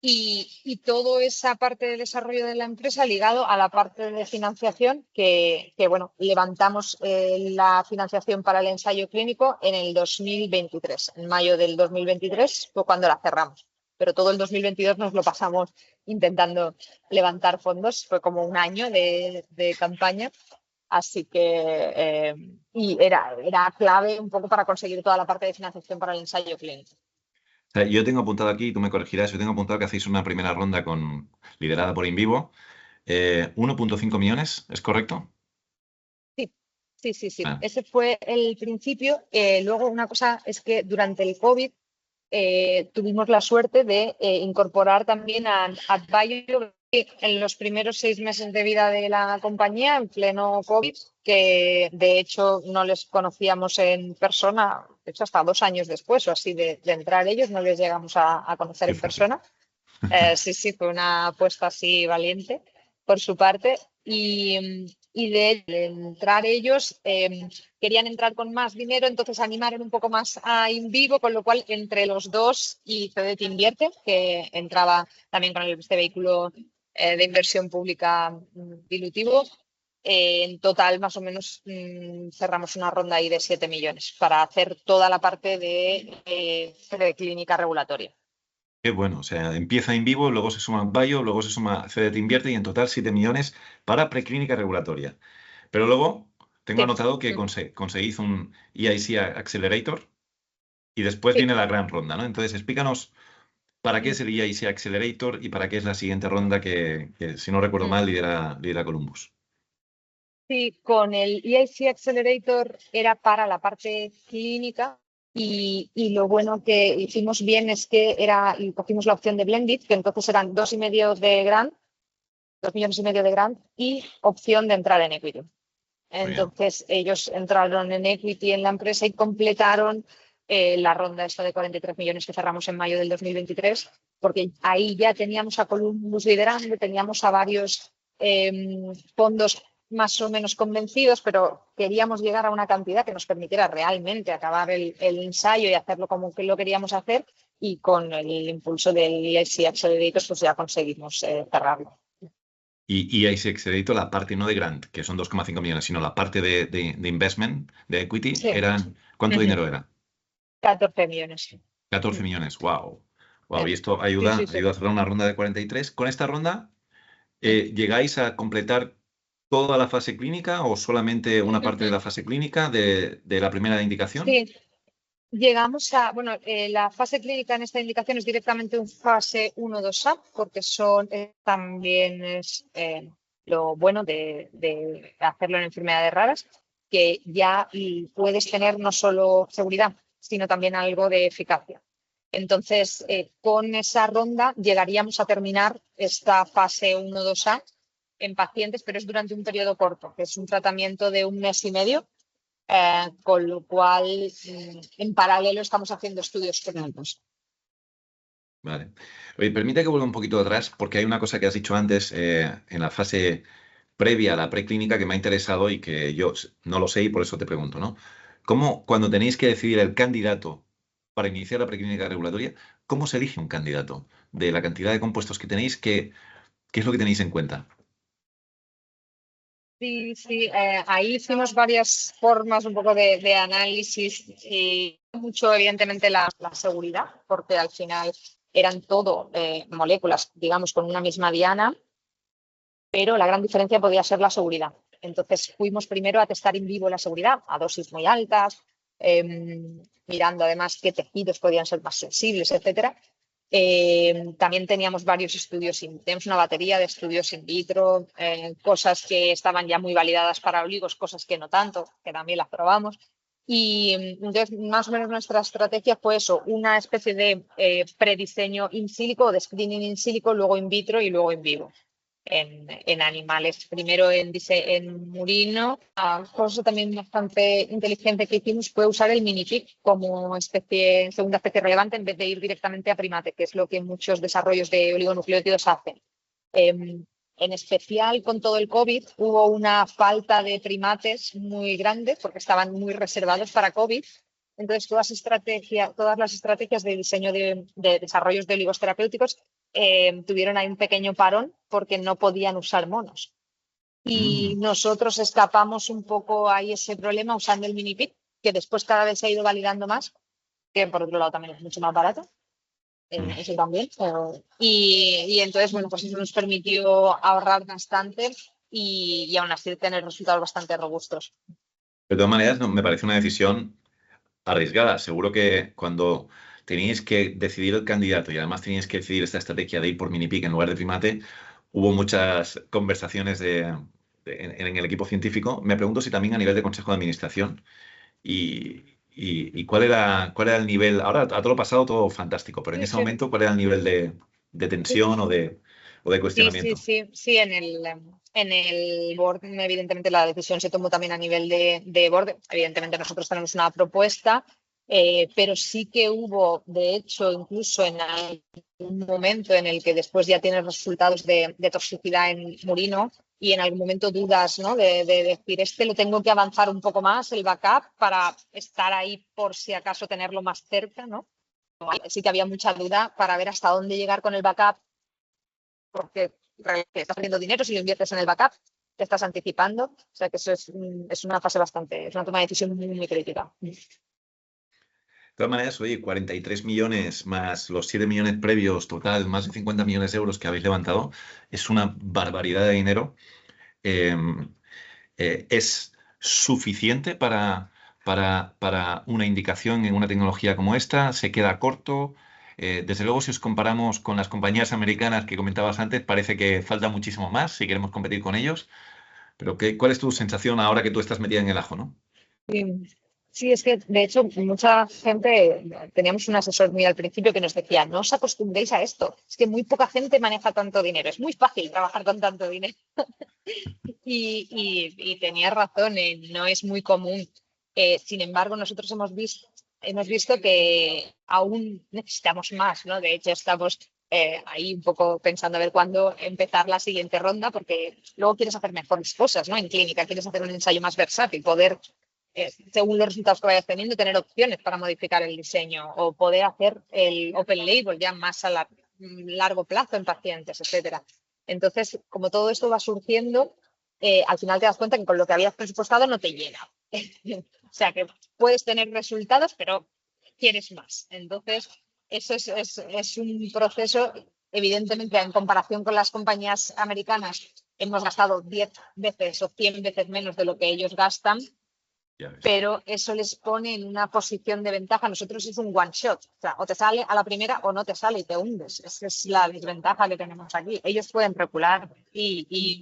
y toda esa parte de desarrollo de la empresa ligado a la parte de financiación bueno, levantamos la financiación para el ensayo clínico en el 2023. En mayo del 2023 fue cuando la cerramos, pero todo el 2022 nos lo pasamos intentando levantar fondos. Fue como un año de campaña. Así que y era clave un poco para conseguir toda la parte de financiación para el ensayo clínico. O sea, yo tengo apuntado aquí, tú me corregirás, yo tengo apuntado que hacéis una primera ronda liderada por InVivo. 1,5 millones, ¿es correcto? Sí. Ah, Ese fue el principio. Luego una cosa es que durante el COVID tuvimos la suerte de incorporar también a AdBio en los primeros 6 meses de vida de la compañía, en pleno COVID, que de hecho no les conocíamos en persona, de hecho hasta 2 años después o así de entrar ellos, no les llegamos a conocer qué en fuerte. persona. Sí, fue una apuesta así valiente por su parte. Y de entrar ellos, querían entrar con más dinero, entonces animaron un poco más a InVivo, con lo cual entre los dos y CDT Invierte, que entraba también con este vehículo de inversión pública dilutivo, en total más o menos cerramos una ronda ahí de 7 millones para hacer toda la parte de clínica regulatoria. Qué bueno, o sea, empieza InVivo, luego se suma Bio, luego se suma CDT Invierte y en total 7 millones para preclínica regulatoria. Pero luego tengo Sí, anotado que conseguís un EIC Accelerator y después sí. viene la gran ronda, ¿no? Entonces, explícanos para qué es el EIC Accelerator y para qué es la siguiente ronda que si no recuerdo mal, lidera Columbus. Sí, con el EIC Accelerator era para la parte clínica y lo bueno que hicimos bien es que y cogimos la opción de Blended, que entonces eran 2,5 de grant, 2,5 millones de grant y opción de entrar en equity. Muy bien. Entonces ellos entraron en equity en la empresa y completaron la ronda esta de 43 millones que cerramos en mayo del 2023, porque ahí ya teníamos a Columbus liderando, teníamos a varios fondos más o menos convencidos, pero queríamos llegar a una cantidad que nos permitiera realmente acabar el ensayo y hacerlo como que lo queríamos hacer, y con el impulso del EIC Accelerator pues ya conseguimos cerrarlo. Y EIC Accelerator, la parte no de grant, que son 2,5 millones, sino la parte de investment, de equity, Sí. ¿cuánto dinero era? 14 millones. 14 millones, wow. Wow, y esto Sí, ayuda sí, a sí. cerrar una ronda de 43. Con esta ronda, ¿llegáis a completar toda la fase clínica o solamente una parte de la fase clínica de la primera indicación? Sí, llegamos la fase clínica en esta indicación es directamente un fase 1-2A, porque también es lo bueno de hacerlo en enfermedades raras, que ya puedes tener no solo seguridad, sino también algo de eficacia. Entonces, con esa ronda llegaríamos a terminar esta fase 1-2A en pacientes, pero es durante un periodo corto, que es un tratamiento de 1 mes y medio. Con lo cual, en paralelo estamos haciendo estudios clínicos. Vale. Oye, permite que vuelva un poquito atrás, porque hay una cosa que has dicho antes en la fase previa a la preclínica que me ha interesado y que yo no lo sé y por eso te pregunto, ¿no? ¿Cómo, cuando tenéis que decidir el candidato para iniciar la preclínica regulatoria, cómo se elige un candidato? De la cantidad de compuestos que tenéis, ¿qué es lo que tenéis en cuenta? Sí, ahí hicimos varias formas un poco de análisis y mucho, evidentemente, la seguridad, porque al final eran todo moléculas, digamos, con una misma diana, pero la gran diferencia podía ser la seguridad. Entonces fuimos primero a testar in vivo la seguridad a dosis muy altas, mirando además qué tejidos podían ser más sensibles, etcétera. También teníamos varios estudios, tenemos una batería de estudios in vitro, cosas que estaban ya muy validadas para oligos, cosas que no tanto, que también las probamos. Y entonces, más o menos nuestra estrategia fue eso, una especie de prediseño in silico o de screening in silico, luego in vitro y luego in vivo. En animales, primero en murino. Una cosa también bastante inteligente que hicimos fue usar el minipic como segunda especie relevante en vez de ir directamente a primate, que es lo que muchos desarrollos de oligonucleótidos hacen. En especial con todo el COVID hubo una falta de primates muy grande porque estaban muy reservados para COVID. Entonces, todas las estrategias de diseño de desarrollos de oligos terapéuticos tuvieron ahí un pequeño parón porque no podían usar monos. Y nosotros escapamos un poco ahí ese problema usando el mini pig, que después cada vez se ha ido validando más, que por otro lado también es mucho más barato. Eso también. Y entonces, bueno, pues eso nos permitió ahorrar bastante y aún así tener resultados bastante robustos. De todas maneras, me parece una decisión arriesgada. Seguro que cuando teníais que decidir el candidato y además teníais que decidir esta estrategia de ir por mini pig en lugar de primate, hubo muchas conversaciones en el equipo científico. Me pregunto si también a nivel de consejo de administración y cuál era el nivel. Ahora, a todo lo pasado, todo fantástico, pero en Sí, ese sí. momento, ¿cuál era el nivel de tensión o de Sí, cuestionamiento? sí, en el board, evidentemente la decisión se tomó también a nivel de board. Evidentemente nosotros tenemos una propuesta, pero sí que hubo, de hecho, incluso en algún momento en el que después ya tienes resultados de toxicidad en murino y en algún momento dudas, ¿no? De decir, lo tengo que avanzar un poco más, el backup, para estar ahí por si acaso tenerlo más cerca, ¿no? Sí que había mucha duda para ver hasta dónde llegar con el backup, porque estás perdiendo dinero si lo inviertes en el backup, te estás anticipando. O sea que eso es una fase es una toma de decisión muy, muy crítica. De todas maneras, oye, 43 millones más los 7 millones previos, total, más de 50 millones de euros que habéis levantado, es una barbaridad de dinero. Eh, ¿Es suficiente para una indicación en una tecnología como esta? ¿Se queda corto? Desde luego, si os comparamos con las compañías americanas que comentabas antes, parece que falta muchísimo más si queremos competir con ellos. Pero ¿cuál es tu sensación ahora que tú estás metida en el ajo, no? Sí, es que de hecho mucha gente, teníamos un asesor muy al principio que nos decía, no os acostumbréis a esto, es que muy poca gente maneja tanto dinero, es muy fácil trabajar con tanto dinero. Y tenía razón, no es muy común. Sin embargo, nosotros hemos visto que aún necesitamos más, ¿no? De hecho, estamos ahí un poco pensando a ver cuándo empezar la siguiente ronda, porque luego quieres hacer mejores cosas, ¿no? En clínica, quieres hacer un ensayo más versátil, poder, según los resultados que vayas teniendo, tener opciones para modificar el diseño o poder hacer el open label ya más a largo plazo en pacientes, etcétera. Entonces, como todo esto va surgiendo, al final te das cuenta que con lo que habías presupuestado no te llena. O sea, que puedes tener resultados, pero quieres más. Entonces, eso es un proceso, evidentemente, en comparación con las compañías americanas, hemos gastado 10 veces o 100 veces menos de lo que ellos gastan, Ya ves. pero eso les pone en una posición de ventaja. Nosotros es un one shot, o sea, o te sale a la primera o no te sale y te hundes. Esa es la desventaja que tenemos aquí. Ellos pueden recular y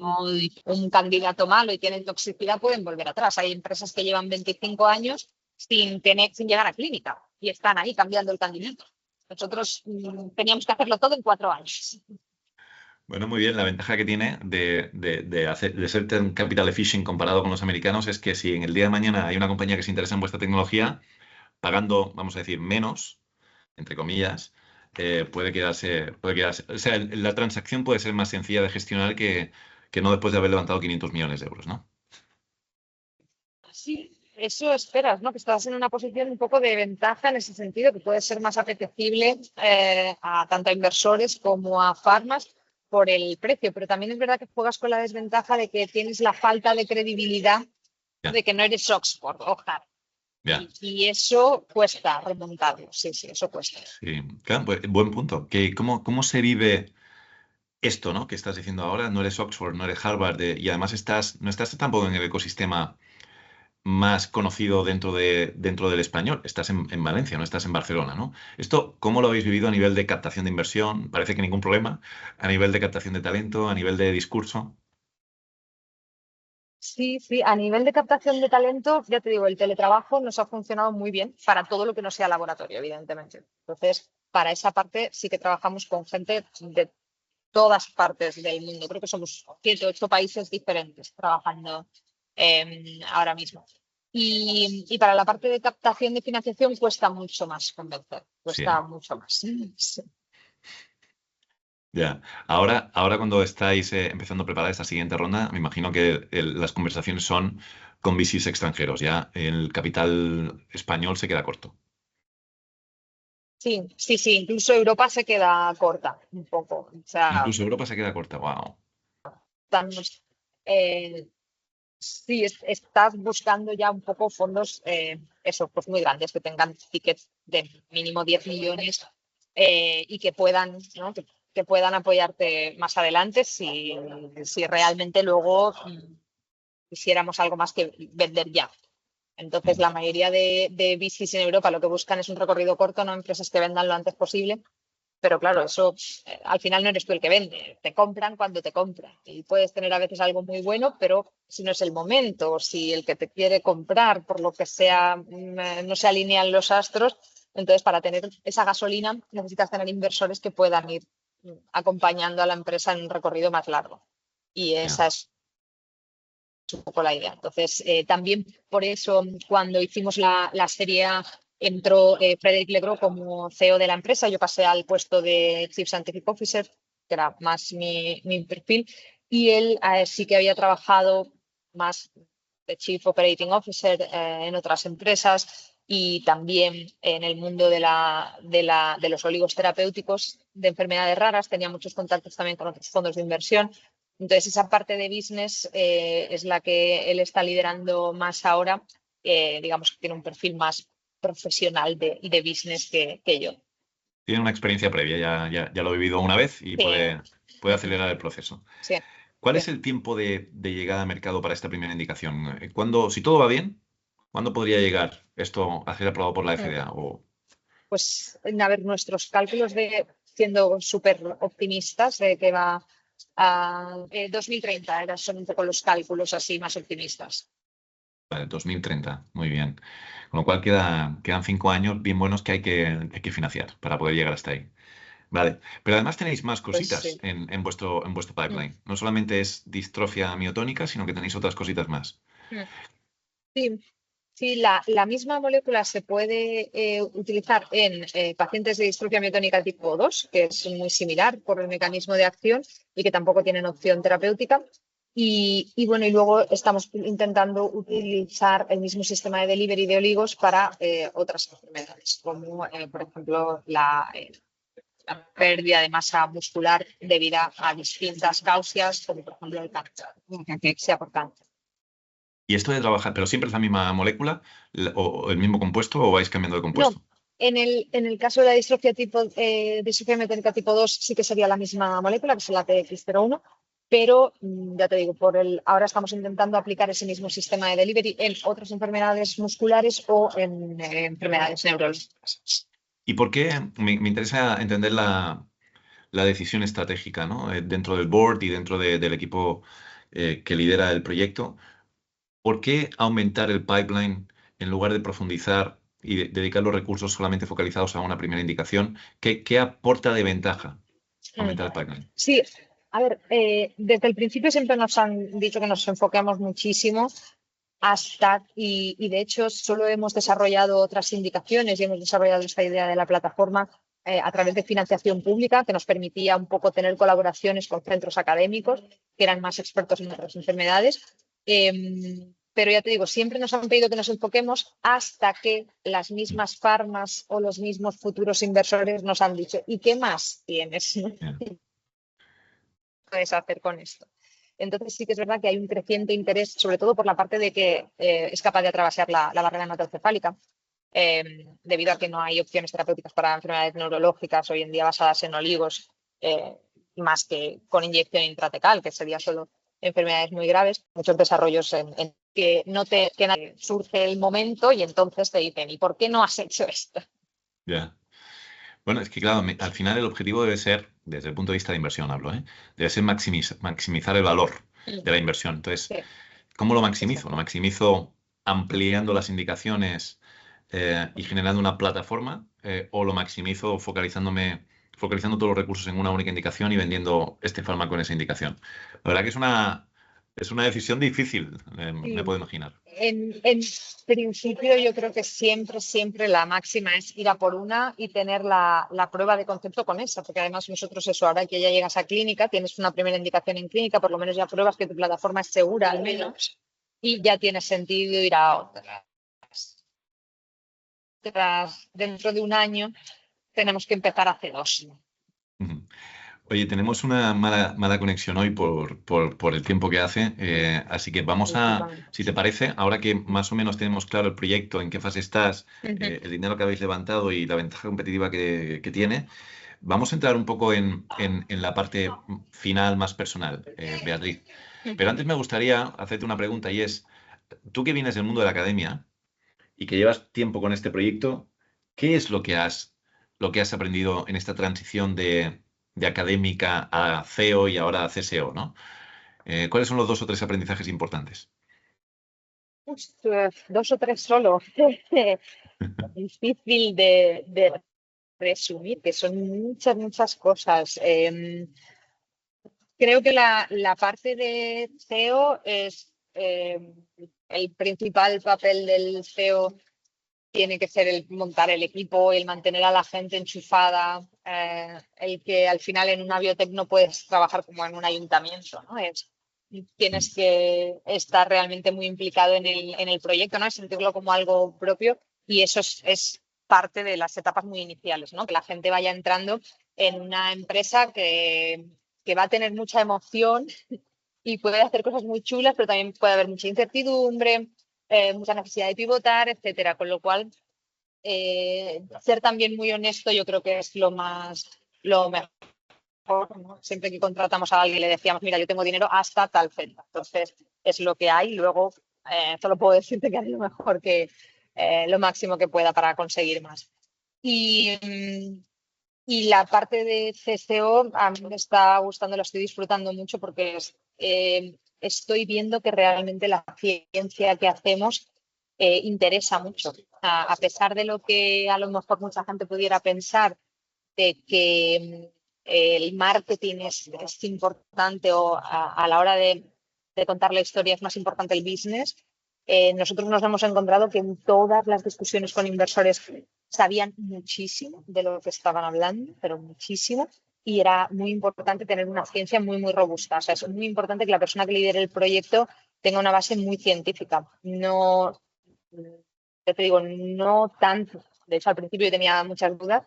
un candidato malo y tienen toxicidad, pueden volver atrás. Hay empresas que llevan 25 años sin llegar a clínica y están ahí cambiando el candidato. Nosotros teníamos que hacerlo todo en 4 años. Bueno, muy bien. La ventaja que tiene de ser tan capital efficient comparado con los americanos es que si en el día de mañana hay una compañía que se interesa en vuestra tecnología, pagando, vamos a decir, menos, entre comillas, puede quedarse. O sea, la transacción puede ser más sencilla de gestionar que no después de haber levantado 500 millones de euros, ¿no? Sí, eso esperas, ¿no? Que estás en una posición un poco de ventaja en ese sentido, que puede ser más apetecible a tanto a inversores como a farmas por el precio, pero también es verdad que juegas con la desventaja de que tienes la falta de credibilidad Ya, de que no eres Oxford o Harvard. ya. Y eso cuesta remontarlo, sí, eso cuesta. Sí, claro, pues, buen punto. ¿Cómo se vive esto, ¿no? Que estás diciendo ahora? No eres Oxford, no eres Harvard, y además no estás tampoco en el ecosistema más conocido dentro del español. Estás en Valencia, no estás en Barcelona, ¿no? Esto, ¿cómo lo habéis vivido a nivel de captación de inversión? Parece que ningún problema. A nivel de captación de talento, a nivel de discurso. Sí, sí, a nivel de captación de talento, ya te digo, el teletrabajo nos ha funcionado muy bien para todo lo que no sea laboratorio, evidentemente. Entonces, para esa parte sí que trabajamos con gente de todas partes del mundo. Creo que somos 7 o 8 países diferentes trabajando ahora mismo. Y para la parte de captación de financiación cuesta mucho más convencer, Sí, cuesta mucho más. Sí. ya. Ahora cuando estáis empezando a preparar esta siguiente ronda, me imagino que las conversaciones son con VCs extranjeros. Ya el capital español se queda corto. Sí, sí, sí, incluso Europa se queda corta un poco. O sea, Incluso Europa se queda corta. Wow. estamos, eh, sí, estás buscando ya un poco fondos, eso, pues muy grandes, que tengan tickets de mínimo 10 millones y que puedan, ¿no? Que puedan apoyarte más adelante si realmente luego quisiéramos algo más que vender ya. Entonces, la mayoría de VCs en Europa lo que buscan es un recorrido corto, no empresas que vendan lo antes posible. Pero claro, eso al final no eres tú el que vende, te compran cuando te compran. Y puedes tener a veces algo muy bueno, pero si no es el momento, o si el que te quiere comprar, por lo que sea, no se alinean los astros, entonces para tener esa gasolina necesitas tener inversores que puedan ir acompañando a la empresa en un recorrido más largo. Y Ya. esa es un poco la idea. Entonces, también por eso, cuando hicimos la serie A, entró Frédéric Legros como CEO de la empresa. Yo pasé al puesto de Chief Scientific Officer, que era más mi perfil, y él sí que había trabajado más de Chief Operating Officer en otras empresas y también en el mundo de los oligos terapéuticos de enfermedades raras. Tenía muchos contactos también con otros fondos de inversión. Entonces, esa parte de business es la que él está liderando más ahora. Digamos que tiene un perfil más profesional y de business que yo. Tiene una experiencia previa, ya lo he vivido una vez y Sí. puede acelerar el proceso. Sí, ¿Cuál sí. es el tiempo de llegada al mercado para esta primera indicación? Si todo va bien, ¿cuándo podría llegar esto a ser aprobado por la FDA? Pues, a ver, nuestros cálculos siendo súper optimistas, de que va a 2030, son un poco los cálculos así más optimistas. Vale, 2030, muy bien. Con lo cual quedan 5 años bien buenos que hay que financiar para poder llegar hasta ahí. Vale, pero además tenéis más Pues cositas sí. en vuestro Mm, pipeline. No solamente es distrofia miotónica, sino que tenéis otras cositas más. mm. Sí, sí, la misma molécula se puede utilizar en pacientes de distrofia miotónica tipo 2, que es muy similar por el mecanismo de acción y que tampoco tienen opción terapéutica. Y bueno, y luego estamos intentando utilizar el mismo sistema de delivery de oligos para otras enfermedades, como por ejemplo la pérdida de masa muscular debido a distintas causas, como por ejemplo el cáncer, que sea por cáncer. Y esto de trabajar, pero siempre es la misma molécula o el mismo compuesto o vais cambiando de No, compuesto. en el caso de la distrofia miotónica tipo 2 sí que sería la misma molécula, que es la TX01, pero ya te digo, ahora estamos intentando aplicar ese mismo sistema de delivery en otras enfermedades musculares o en enfermedades neurológicas. ¿Y por qué? Me interesa entender la decisión estratégica, ¿no? Dentro del board y dentro del equipo que lidera el proyecto. ¿Por qué aumentar el pipeline en lugar de profundizar y dedicar los recursos solamente focalizados a una primera indicación? ¿Qué aporta de ventaja Mm. aumentar el pipeline? Sí, a ver, desde el principio siempre nos han dicho que nos enfoquemos muchísimo y de hecho solo hemos desarrollado otras indicaciones y hemos desarrollado esta idea de la plataforma a través de financiación pública que nos permitía un poco tener colaboraciones con centros académicos que eran más expertos en otras enfermedades. Pero ya te digo, siempre nos han pedido que nos enfoquemos hasta que las mismas farmas o los mismos futuros inversores nos han dicho, ¿y qué más tienes? Yeah. Puedes hacer con esto? Entonces sí que es verdad que hay un creciente interés, sobre todo por la parte de que es capaz de atravesar la barrera hematocefálica, debido a que no hay opciones terapéuticas para enfermedades neurológicas hoy en día basadas en oligos, más que con inyección intratecal, que sería solo enfermedades muy graves. Muchos desarrollos en que surge el momento y entonces te dicen, ¿y por qué no has hecho esto? Ya. Bueno, es que claro, al final el objetivo debe ser, desde el punto de vista de inversión hablo, ¿eh? Debe ser maximizar el valor de la inversión. Entonces, Sí, ¿cómo lo maximizo? ¿Lo exacto. maximizo ampliando las indicaciones y generando una plataforma? ¿O lo maximizo focalizando todos los recursos en una única indicación y vendiendo este fármaco en esa indicación? La verdad que es una decisión difícil, me Sí. puedo imaginar. En principio, yo creo que siempre la máxima es ir a por una y tener la prueba de concepto con esa, porque además nosotros eso, ahora que ya llegas a clínica, tienes una primera indicación en clínica, por lo menos ya pruebas que tu plataforma es segura al menos y ya tiene sentido ir a otras. Dentro de un año tenemos que empezar hace 2. Ujú. Oye, tenemos una mala conexión hoy por el tiempo que hace, así que si te parece, ahora que más o menos tenemos claro el proyecto, en qué fase estás, el dinero que habéis levantado y la ventaja competitiva que tiene, vamos a entrar un poco en la parte final más personal, Beatriz. Pero antes me gustaría hacerte una pregunta y es, tú que vienes del mundo de la academia y que llevas tiempo con este proyecto, ¿qué es lo que has aprendido en esta transición de académica a CEO y ahora a CSO, ¿no? ¿Cuáles son los 2 o 3 aprendizajes importantes? 2 o 3 solo. Difícil de resumir, que son muchas cosas. Creo que la parte de CEO es el principal papel del CEO tiene que ser el montar el equipo, el mantener a la gente enchufada, el que al final en una biotech no puedes trabajar como en un ayuntamiento, ¿no? Tienes que estar realmente muy implicado en el proyecto, ¿no? Sentirlo como algo propio y eso es parte de las etapas muy iniciales, ¿no? Que la gente vaya entrando en una empresa que va a tener mucha emoción y puede hacer cosas muy chulas, pero también puede haber mucha incertidumbre, mucha necesidad de pivotar, etcétera. Con lo cual, ser también muy honesto yo creo que es lo mejor, ¿no? Siempre que contratamos a alguien le decíamos, mira, yo tengo dinero hasta tal fecha. Entonces, es lo que hay. Luego, solo puedo decirte que haré lo mejor lo máximo que pueda para conseguir más. Y la parte de CCO a mí me está gustando, la estoy disfrutando mucho porque estoy viendo que realmente la ciencia que hacemos interesa mucho. A pesar de lo que a lo mejor mucha gente pudiera pensar de que el marketing es importante o a la hora de contar la historia es más importante el business, nosotros nos hemos encontrado que en todas las discusiones con inversores sabían muchísimo de lo que estaban hablando, pero muchísimo, y era muy importante tener una ciencia muy robusta. O sea, es muy importante que la persona que lidere el proyecto tenga una base muy científica. No, yo te digo, no tanto. De hecho, al principio yo tenía muchas dudas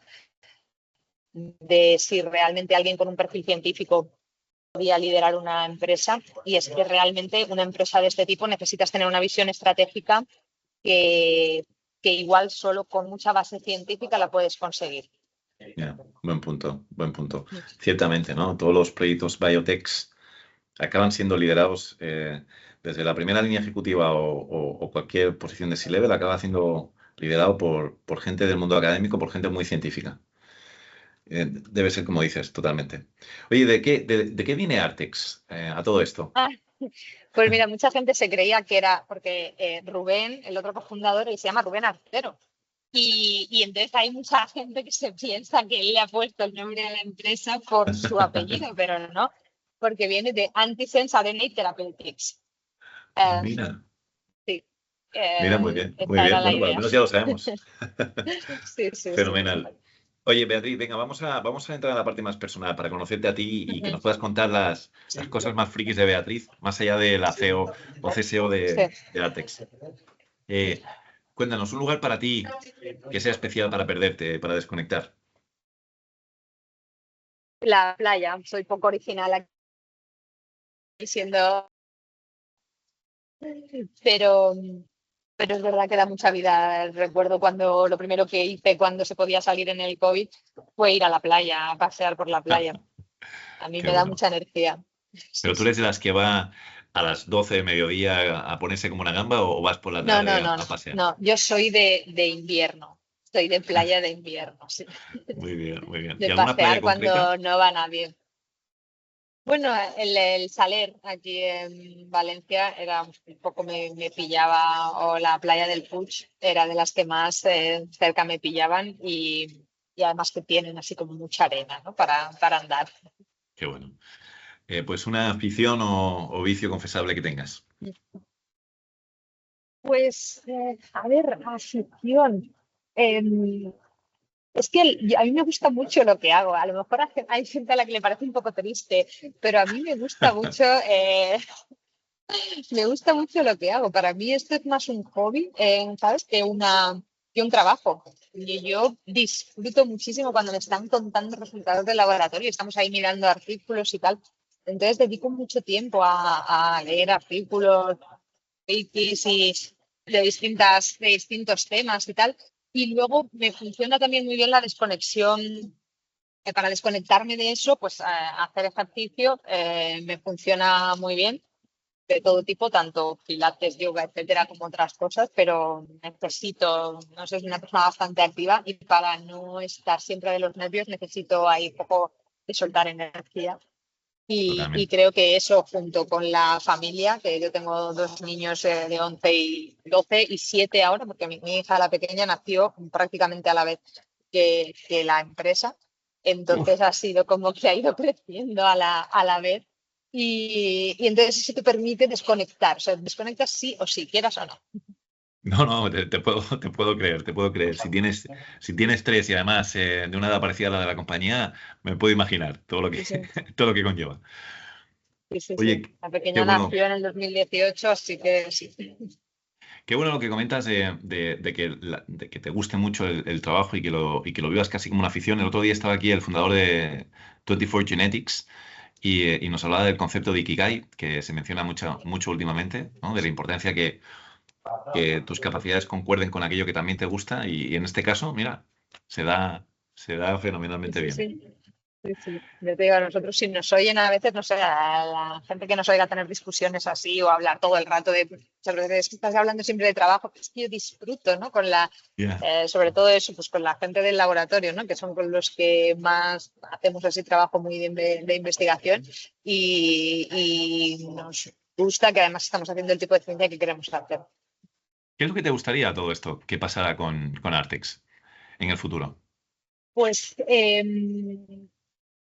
de si realmente alguien con un perfil científico podía liderar una empresa, y es que realmente una empresa de este tipo necesitas tener una visión estratégica que igual solo con mucha base científica la puedes conseguir. Yeah, buen punto, buen punto. Ciertamente, ¿no? Todos los proyectos biotechs acaban siendo liderados desde la primera línea ejecutiva o cualquier posición de C-level, acaba siendo liderado por gente del mundo académico, por gente muy científica. Debe ser como dices, totalmente. Oye, ¿de qué viene Artex a todo esto? Pues mira, mucha gente se creía que era porque Rubén, el otro cofundador, él se llama Rubén Artero. Y entonces hay mucha gente que se piensa que él le ha puesto el nombre a la empresa por su apellido, pero no, porque viene de Antisense RNA Therapeutics. Mira, Sí, mira, muy bien, muy esta era bien. la Bueno, al idea. menos ya lo sabemos. Sí. Fenomenal. Oye, Beatriz, venga, vamos a entrar a la parte más personal para conocerte a ti y que nos puedas contar las cosas más frikis de Beatriz, más allá de la CEO o CSO de Artex. Cuéntanos, un lugar para ti que sea especial para perderte, para desconectar. La playa, soy poco original aquí siendo, pero, pero es verdad que da mucha vida. Recuerdo cuando lo primero que hice cuando se podía salir en el COVID fue ir a la playa, a pasear por la playa. A mí Qué me da bueno. mucha energía. ¿Pero tú eres de las que va a las 12 de mediodía a ponerse como una gamba o vas por la No, tarde no, a no, pasear? no. Yo soy de invierno. Soy de playa de invierno, sí. Muy bien, muy bien. ¿Y De alguna playa pasear concreta? cuando no va nadie. Bueno, el Saler aquí en Valencia era un poco me pillaba, o la playa del Puig era de las que más cerca me pillaban y además que tienen así como mucha arena, ¿no? Para andar. Qué bueno. Pues una afición o vicio confesable que tengas. Pues, a ver, afición. Es que a mí me gusta mucho lo que hago. A lo mejor hay gente a la que le parece un poco triste, pero a mí me gusta mucho lo que hago. Para mí esto es más un hobby, ¿sabes? Que un trabajo. Y yo disfruto muchísimo cuando me están contando resultados del laboratorio. Estamos ahí mirando artículos y tal. Entonces dedico mucho tiempo a leer artículos, papers y de distintos temas y tal. Y luego me funciona también muy bien la desconexión. Para desconectarme de eso, pues hacer ejercicio me funciona muy bien de todo tipo, tanto pilates, yoga, etcétera, como otras cosas, pero necesito, no sé, soy una persona bastante activa y para no estar siempre de los nervios necesito ahí poco de soltar energía. Y Totalmente. creo que eso, junto con la familia, que yo tengo dos niños de 11 y 12 y 7 ahora, porque mi hija, la pequeña, nació prácticamente a la vez que la empresa. Uf. Entonces ha sido como que ha ido creciendo a la vez y entonces eso te permite desconectar. O sea, desconectas sí o sí, quieras o no. No, no, te puedo creer, te puedo creer. Si tienes tres y además de una edad parecida a la de la compañía, me puedo imaginar todo lo que, Sí, sí, todo lo que conlleva. sí, sí, Oye, sí. La qué pequeña bueno, nació en el 2018, así que sí. qué bueno lo que comentas de que te guste mucho el trabajo y que lo vivas casi como una afición. El otro día estaba aquí el fundador de 24 Genetics y nos hablaba del concepto de Ikigai, que se menciona mucho últimamente, ¿no? De la importancia que tus capacidades concuerden con aquello que también te gusta y en este caso, mira, se da, se da Sí, fenomenalmente sí, bien. sí. Sí, sí. Yo te digo, a nosotros si nos oyen a veces, no sé, a la gente que nos oiga tener discusiones así o hablar todo el rato de, sobre es que estás hablando siempre de trabajo, es que yo disfruto, ¿no? Con la, Ya. sobre todo eso, pues con la gente del laboratorio, ¿no? Que son con los que más hacemos así trabajo muy de investigación y nos gusta que además estamos haciendo el tipo de ciencia que queremos hacer. ¿Qué es lo que te gustaría todo esto que pasara con Artex en el futuro? Pues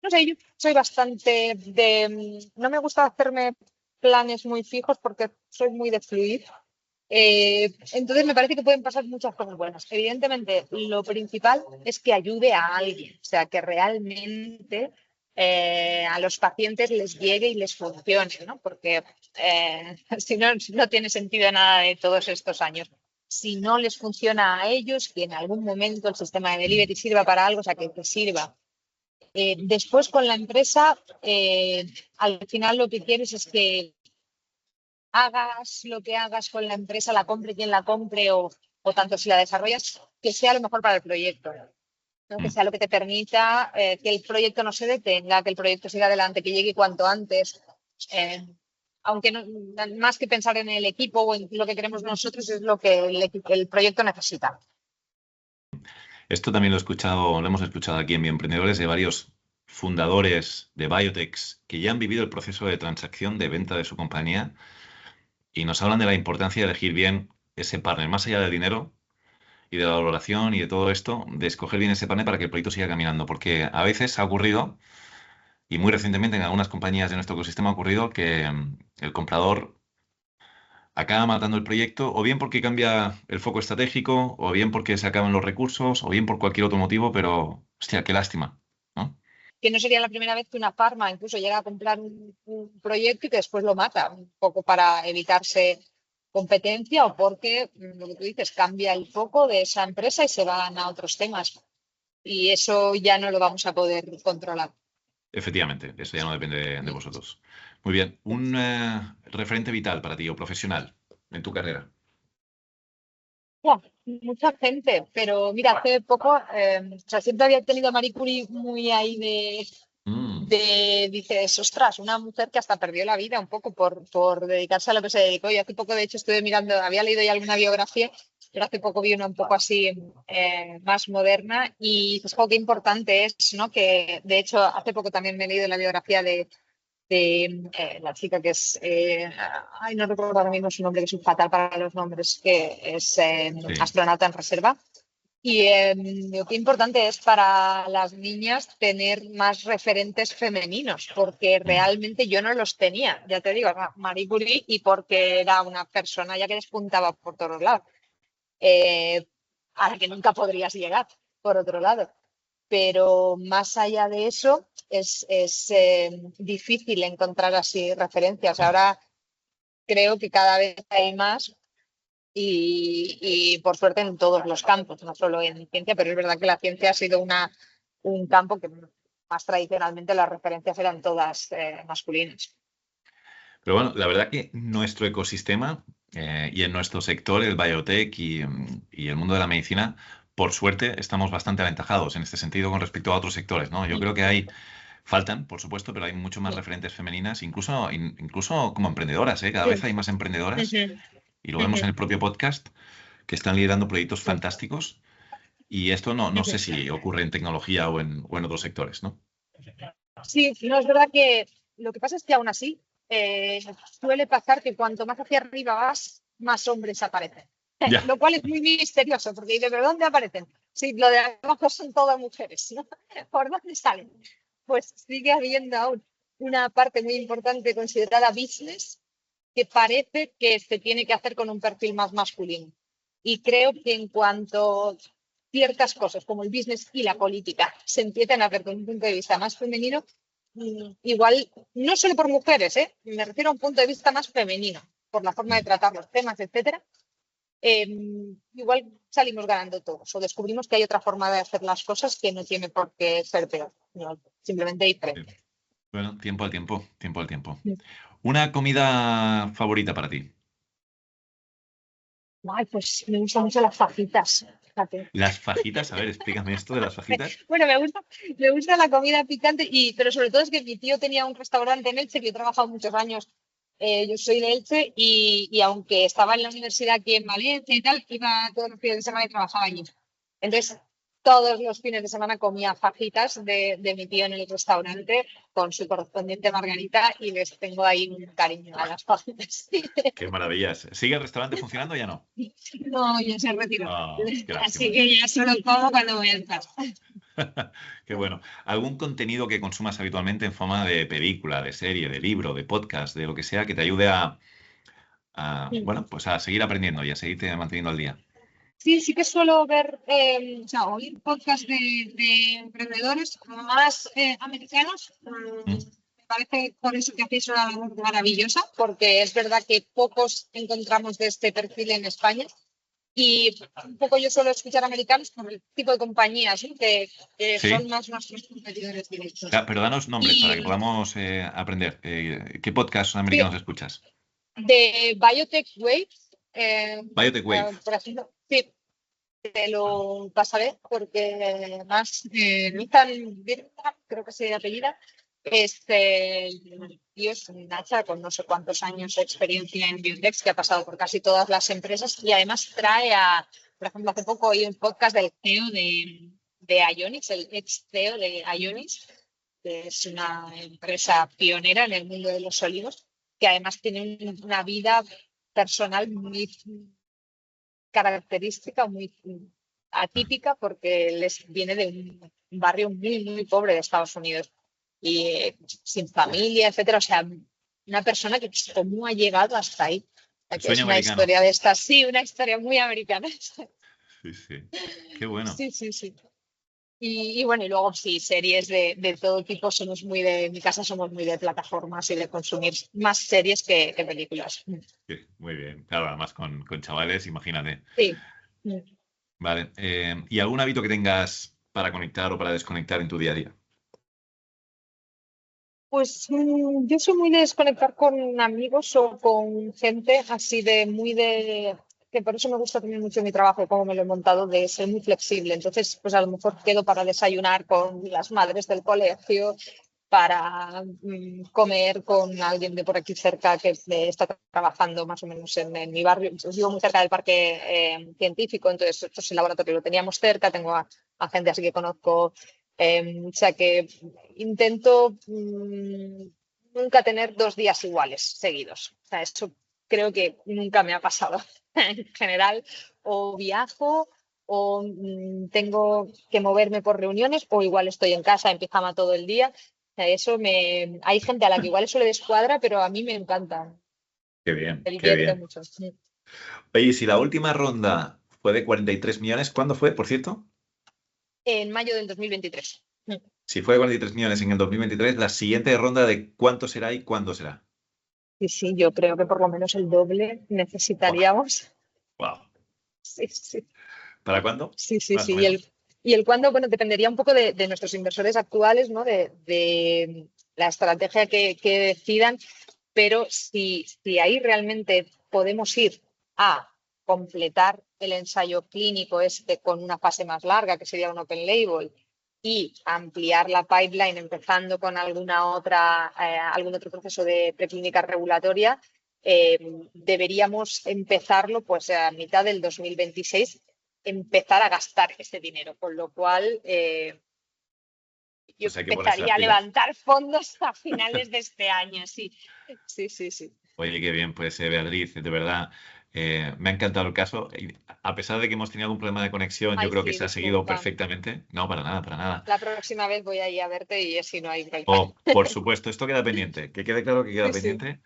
no sé, yo soy bastante de... No me gusta hacerme planes muy fijos porque soy muy de fluir. Entonces me parece que pueden pasar muchas cosas buenas. Evidentemente, lo principal es que ayude a alguien, o sea, que realmente a los pacientes les llegue y les funcione, ¿no? Porque si no, no tiene sentido nada de todos estos años. Si no les funciona a ellos, que en algún momento el sistema de delivery sirva para algo, o sea, que sirva después con la empresa, al final lo que quieres es que hagas lo que hagas con la empresa, la compre quien la compre o tanto si la desarrollas, que sea lo mejor para el proyecto, ¿no? Que Mm. sea lo que te permita que el proyecto no se detenga, que el proyecto siga adelante, que llegue cuanto antes. Eh, aunque no, más que pensar en el equipo o en lo que queremos nosotros, es lo que el proyecto necesita. Esto también lo he escuchado, lo hemos escuchado aquí en Bioemprendedores de varios fundadores de biotechs que ya han vivido el proceso de transacción de venta de su compañía y nos hablan de la importancia de elegir bien ese partner, más allá del dinero y de la valoración y de todo esto, de escoger bien ese partner para que el proyecto siga caminando, porque a veces ha ocurrido, y muy recientemente en algunas compañías de nuestro ecosistema ha ocurrido que el comprador acaba matando el proyecto, o bien porque cambia el foco estratégico, o bien porque se acaban los recursos, o bien por cualquier otro motivo, pero, hostia, qué lástima, ¿no? Que no sería la primera vez que una farma incluso llega a comprar un proyecto y que después lo mata, un poco para evitarse competencia o porque, lo que tú dices, cambia el foco de esa empresa y se van a otros temas. Y eso ya no lo vamos a poder controlar. Efectivamente, eso ya no depende de vosotros. Muy bien, un referente vital para ti o profesional en tu carrera. Buah, mucha gente, pero mira, hace poco, o sea, siempre había tenido a Marie Curie muy ahí Mm, dices, ostras, una mujer que hasta perdió la vida un poco por dedicarse a lo que se dedicó. Y hace poco, de hecho, estuve mirando, había leído ya alguna biografía, pero hace poco vi una un poco así más moderna y dices, jo, qué importante es, ¿no? Que de hecho, hace poco también me he leído la biografía de la chica que es, ay, no recuerdo ahora mismo su nombre, que es un fatal para los nombres, que es sí. astronauta en reserva. Y digo, qué importante es para las niñas tener más referentes femeninos, porque Mm. realmente yo no los tenía, ya te digo, Marie Curie, y porque era una persona ya que despuntaba por todos lados, eh, a la que nunca podrías llegar, por otro lado. Pero más allá de eso, es difícil encontrar así referencias. Ahora creo que cada vez hay más. y por suerte en todos los campos, no solo en ciencia, pero es verdad que la ciencia ha sido un campo que más tradicionalmente las referencias eran todas masculinas. Pero bueno, la verdad que nuestro ecosistema y en nuestro sector, el biotech y el mundo de la medicina, por suerte estamos bastante aventajados en este sentido con respecto a otros sectores, ¿no? Yo creo que faltan, por supuesto, pero hay mucho más referentes femeninas, incluso como emprendedoras, ¿eh? Cada vez hay más emprendedoras y lo vemos en el propio podcast que están liderando proyectos fantásticos y esto no sé si ocurre en tecnología o en otros sectores, ¿no? Sí, no, es verdad que lo que pasa es que aún así suele pasar que cuanto más hacia arriba vas, más hombres aparecen. Ya. Lo cual es muy misterioso, porque dices, ¿pero dónde aparecen? Si lo de abajo son todas mujeres, ¿no? ¿Por dónde salen? Pues sigue habiendo aún una parte muy importante considerada business que parece que se tiene que hacer con un perfil más masculino. Y creo que en cuanto ciertas cosas como el business y la política se empiezan a ver con un punto de vista más femenino, igual, no solo por mujeres, me refiero a un punto de vista más femenino, por la forma de tratar los temas, etcétera, igual salimos ganando todos o descubrimos que hay otra forma de hacer las cosas que no tiene por qué ser peor, no, simplemente diferente. Bueno, tiempo al tiempo, tiempo al tiempo. ¿Una comida favorita para ti? Ay, pues me gustan mucho las fajitas. Fíjate. Las fajitas, a ver, explícame esto de las fajitas. Bueno, me gusta la comida picante, pero sobre todo es que mi tío tenía un restaurante en Elche, que yo he trabajado muchos años. Yo soy de Elche y aunque estaba en la universidad aquí en Valencia y tal, iba todos los fines de semana y trabajaba allí. Entonces, todos los fines de semana comía fajitas de mi tío en el restaurante con su correspondiente margarita y les tengo ahí un cariño a las fajitas. Qué maravillas. ¿Sigue el restaurante funcionando o ya no? No, ya se retiró. Qué Así lástima. que ya solo como cuando voy a casa. Qué bueno. ¿Algún contenido que consumas habitualmente en forma de película, de serie, de libro, de podcast, de lo que sea, que te ayude bueno, pues a seguir aprendiendo y a seguirte manteniendo al día? Sí que suelo ver, o sea, oír podcasts de emprendedores más americanos. ¿Mm? Me parece por eso que hacéis una labor maravillosa, porque es verdad que pocos encontramos de este perfil en España. Y un poco yo suelo escuchar americanos por el tipo de compañías, ¿no? que Sí. son más nuestros competidores directos. Pero danos nombres para que Y podamos aprender. ¿Qué podcasts americanos escuchas? de Biotech Waves, Biotech Wave. por ejemplo, sí, te lo pasaré porque más Nathan Birmingham, creo que se apellida, el tío es un hacha con no sé cuántos años de experiencia en biotech que ha pasado por casi todas las empresas y además trae por ejemplo, hace poco oí un podcast del CEO de Ionix, el ex CEO de Ionix, que es una empresa pionera en el mundo de los olivos, que además tiene una vida personal muy característica, muy atípica, porque les viene de un barrio muy, muy pobre de Estados Unidos y sin familia, etcétera. O sea, una persona que cómo ha llegado hasta ahí. O sea, que es Sueño una americano. historia de estas, sí, una historia muy americana. Sí, sí. Qué bueno. Sí. Y bueno, y luego sí, series de todo tipo, en mi casa somos muy de plataformas y de consumir más series que películas. Sí, muy bien. Claro, además con chavales, imagínate. Sí. Vale. ¿Y algún hábito que tengas para conectar o para desconectar en tu día a día? Pues yo soy muy de desconectar con amigos o con gente así que por eso me gusta también mucho mi trabajo, como me lo he montado, de ser muy flexible. Entonces, pues a lo mejor quedo para desayunar con las madres del colegio, para comer con alguien de por aquí cerca que está trabajando más o menos en mi barrio. Yo vivo muy cerca del parque científico, entonces el laboratorio lo teníamos cerca, tengo a gente así que conozco. O sea que intento nunca tener 2 días iguales seguidos. O sea, eso creo que nunca me ha pasado. En general, o viajo o tengo que moverme por reuniones o igual estoy en casa en pijama todo el día. O sea, hay gente a la que igual eso le descuadra, pero a mí me encanta. Qué bien, Me qué divierte bien. mucho. Oye, y si la última ronda fue de 43 millones, ¿cuándo fue, por cierto? En mayo del 2023. Si fue de 43 millones en el 2023, la siguiente ronda de cuánto será y cuándo será. Sí, yo creo que por lo menos el doble Buah, necesitaríamos. Wow. Sí, sí. ¿Para cuándo? Sí, sí, Más sí. o Y menos. el cuándo, bueno, dependería un poco de nuestros inversores actuales, ¿no? De la estrategia que decidan, pero si ahí realmente podemos ir a completar el ensayo clínico este con una fase más larga, que sería un open label, y ampliar la pipeline empezando con algún otro proceso de preclínica regulatoria, deberíamos empezarlo pues a mitad del 2026, empezar a gastar ese dinero, con lo cual yo Pues hay que ponerse las empezaría a pilas. levantar fondos a finales de este año, sí. Sí, sí, sí. Oye, qué bien, pues Beatriz, de verdad, me ha encantado el caso. Y a pesar de que hemos tenido algún problema de conexión, yo Ay, creo que sí, se ha seguido disculpa. perfectamente. No, para nada, para nada. La próxima vez voy a ir a verte y si no hay problema. Oh, por supuesto, esto queda pendiente, que quede claro que queda Sí, sí. pendiente.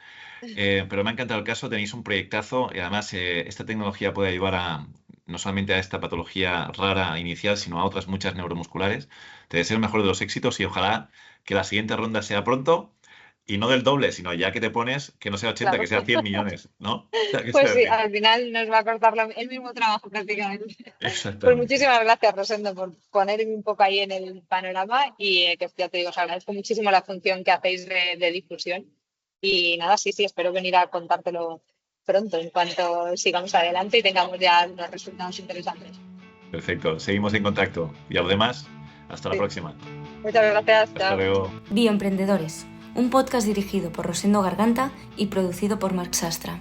Pero me ha encantado el caso, tenéis un proyectazo y además esta tecnología puede ayudar no solamente a esta patología rara inicial, sino a otras muchas neuromusculares. Te deseo el mejor de los éxitos y ojalá que la siguiente ronda sea pronto y no del doble, sino ya que te pones, que no sea 80, que Claro. sea 100 millones, ¿no? O sea, que Pues sea sí, 100. al final nos va a costar el mismo trabajo prácticamente. Pues Exactamente. muchísimas gracias, Rosendo, por ponerme un poco ahí en el panorama y que ya te digo, os agradezco muchísimo la función que hacéis de difusión. Y nada, sí, sí, espero venir a contártelo pronto en cuanto sigamos adelante y tengamos ya unos resultados interesantes. Perfecto, seguimos en contacto. Y a los demás, hasta la Sí. próxima. Muchas gracias, Hasta chao. luego. Bioemprendedores, un podcast dirigido por Rosendo Garganta y producido por Marc Sastra.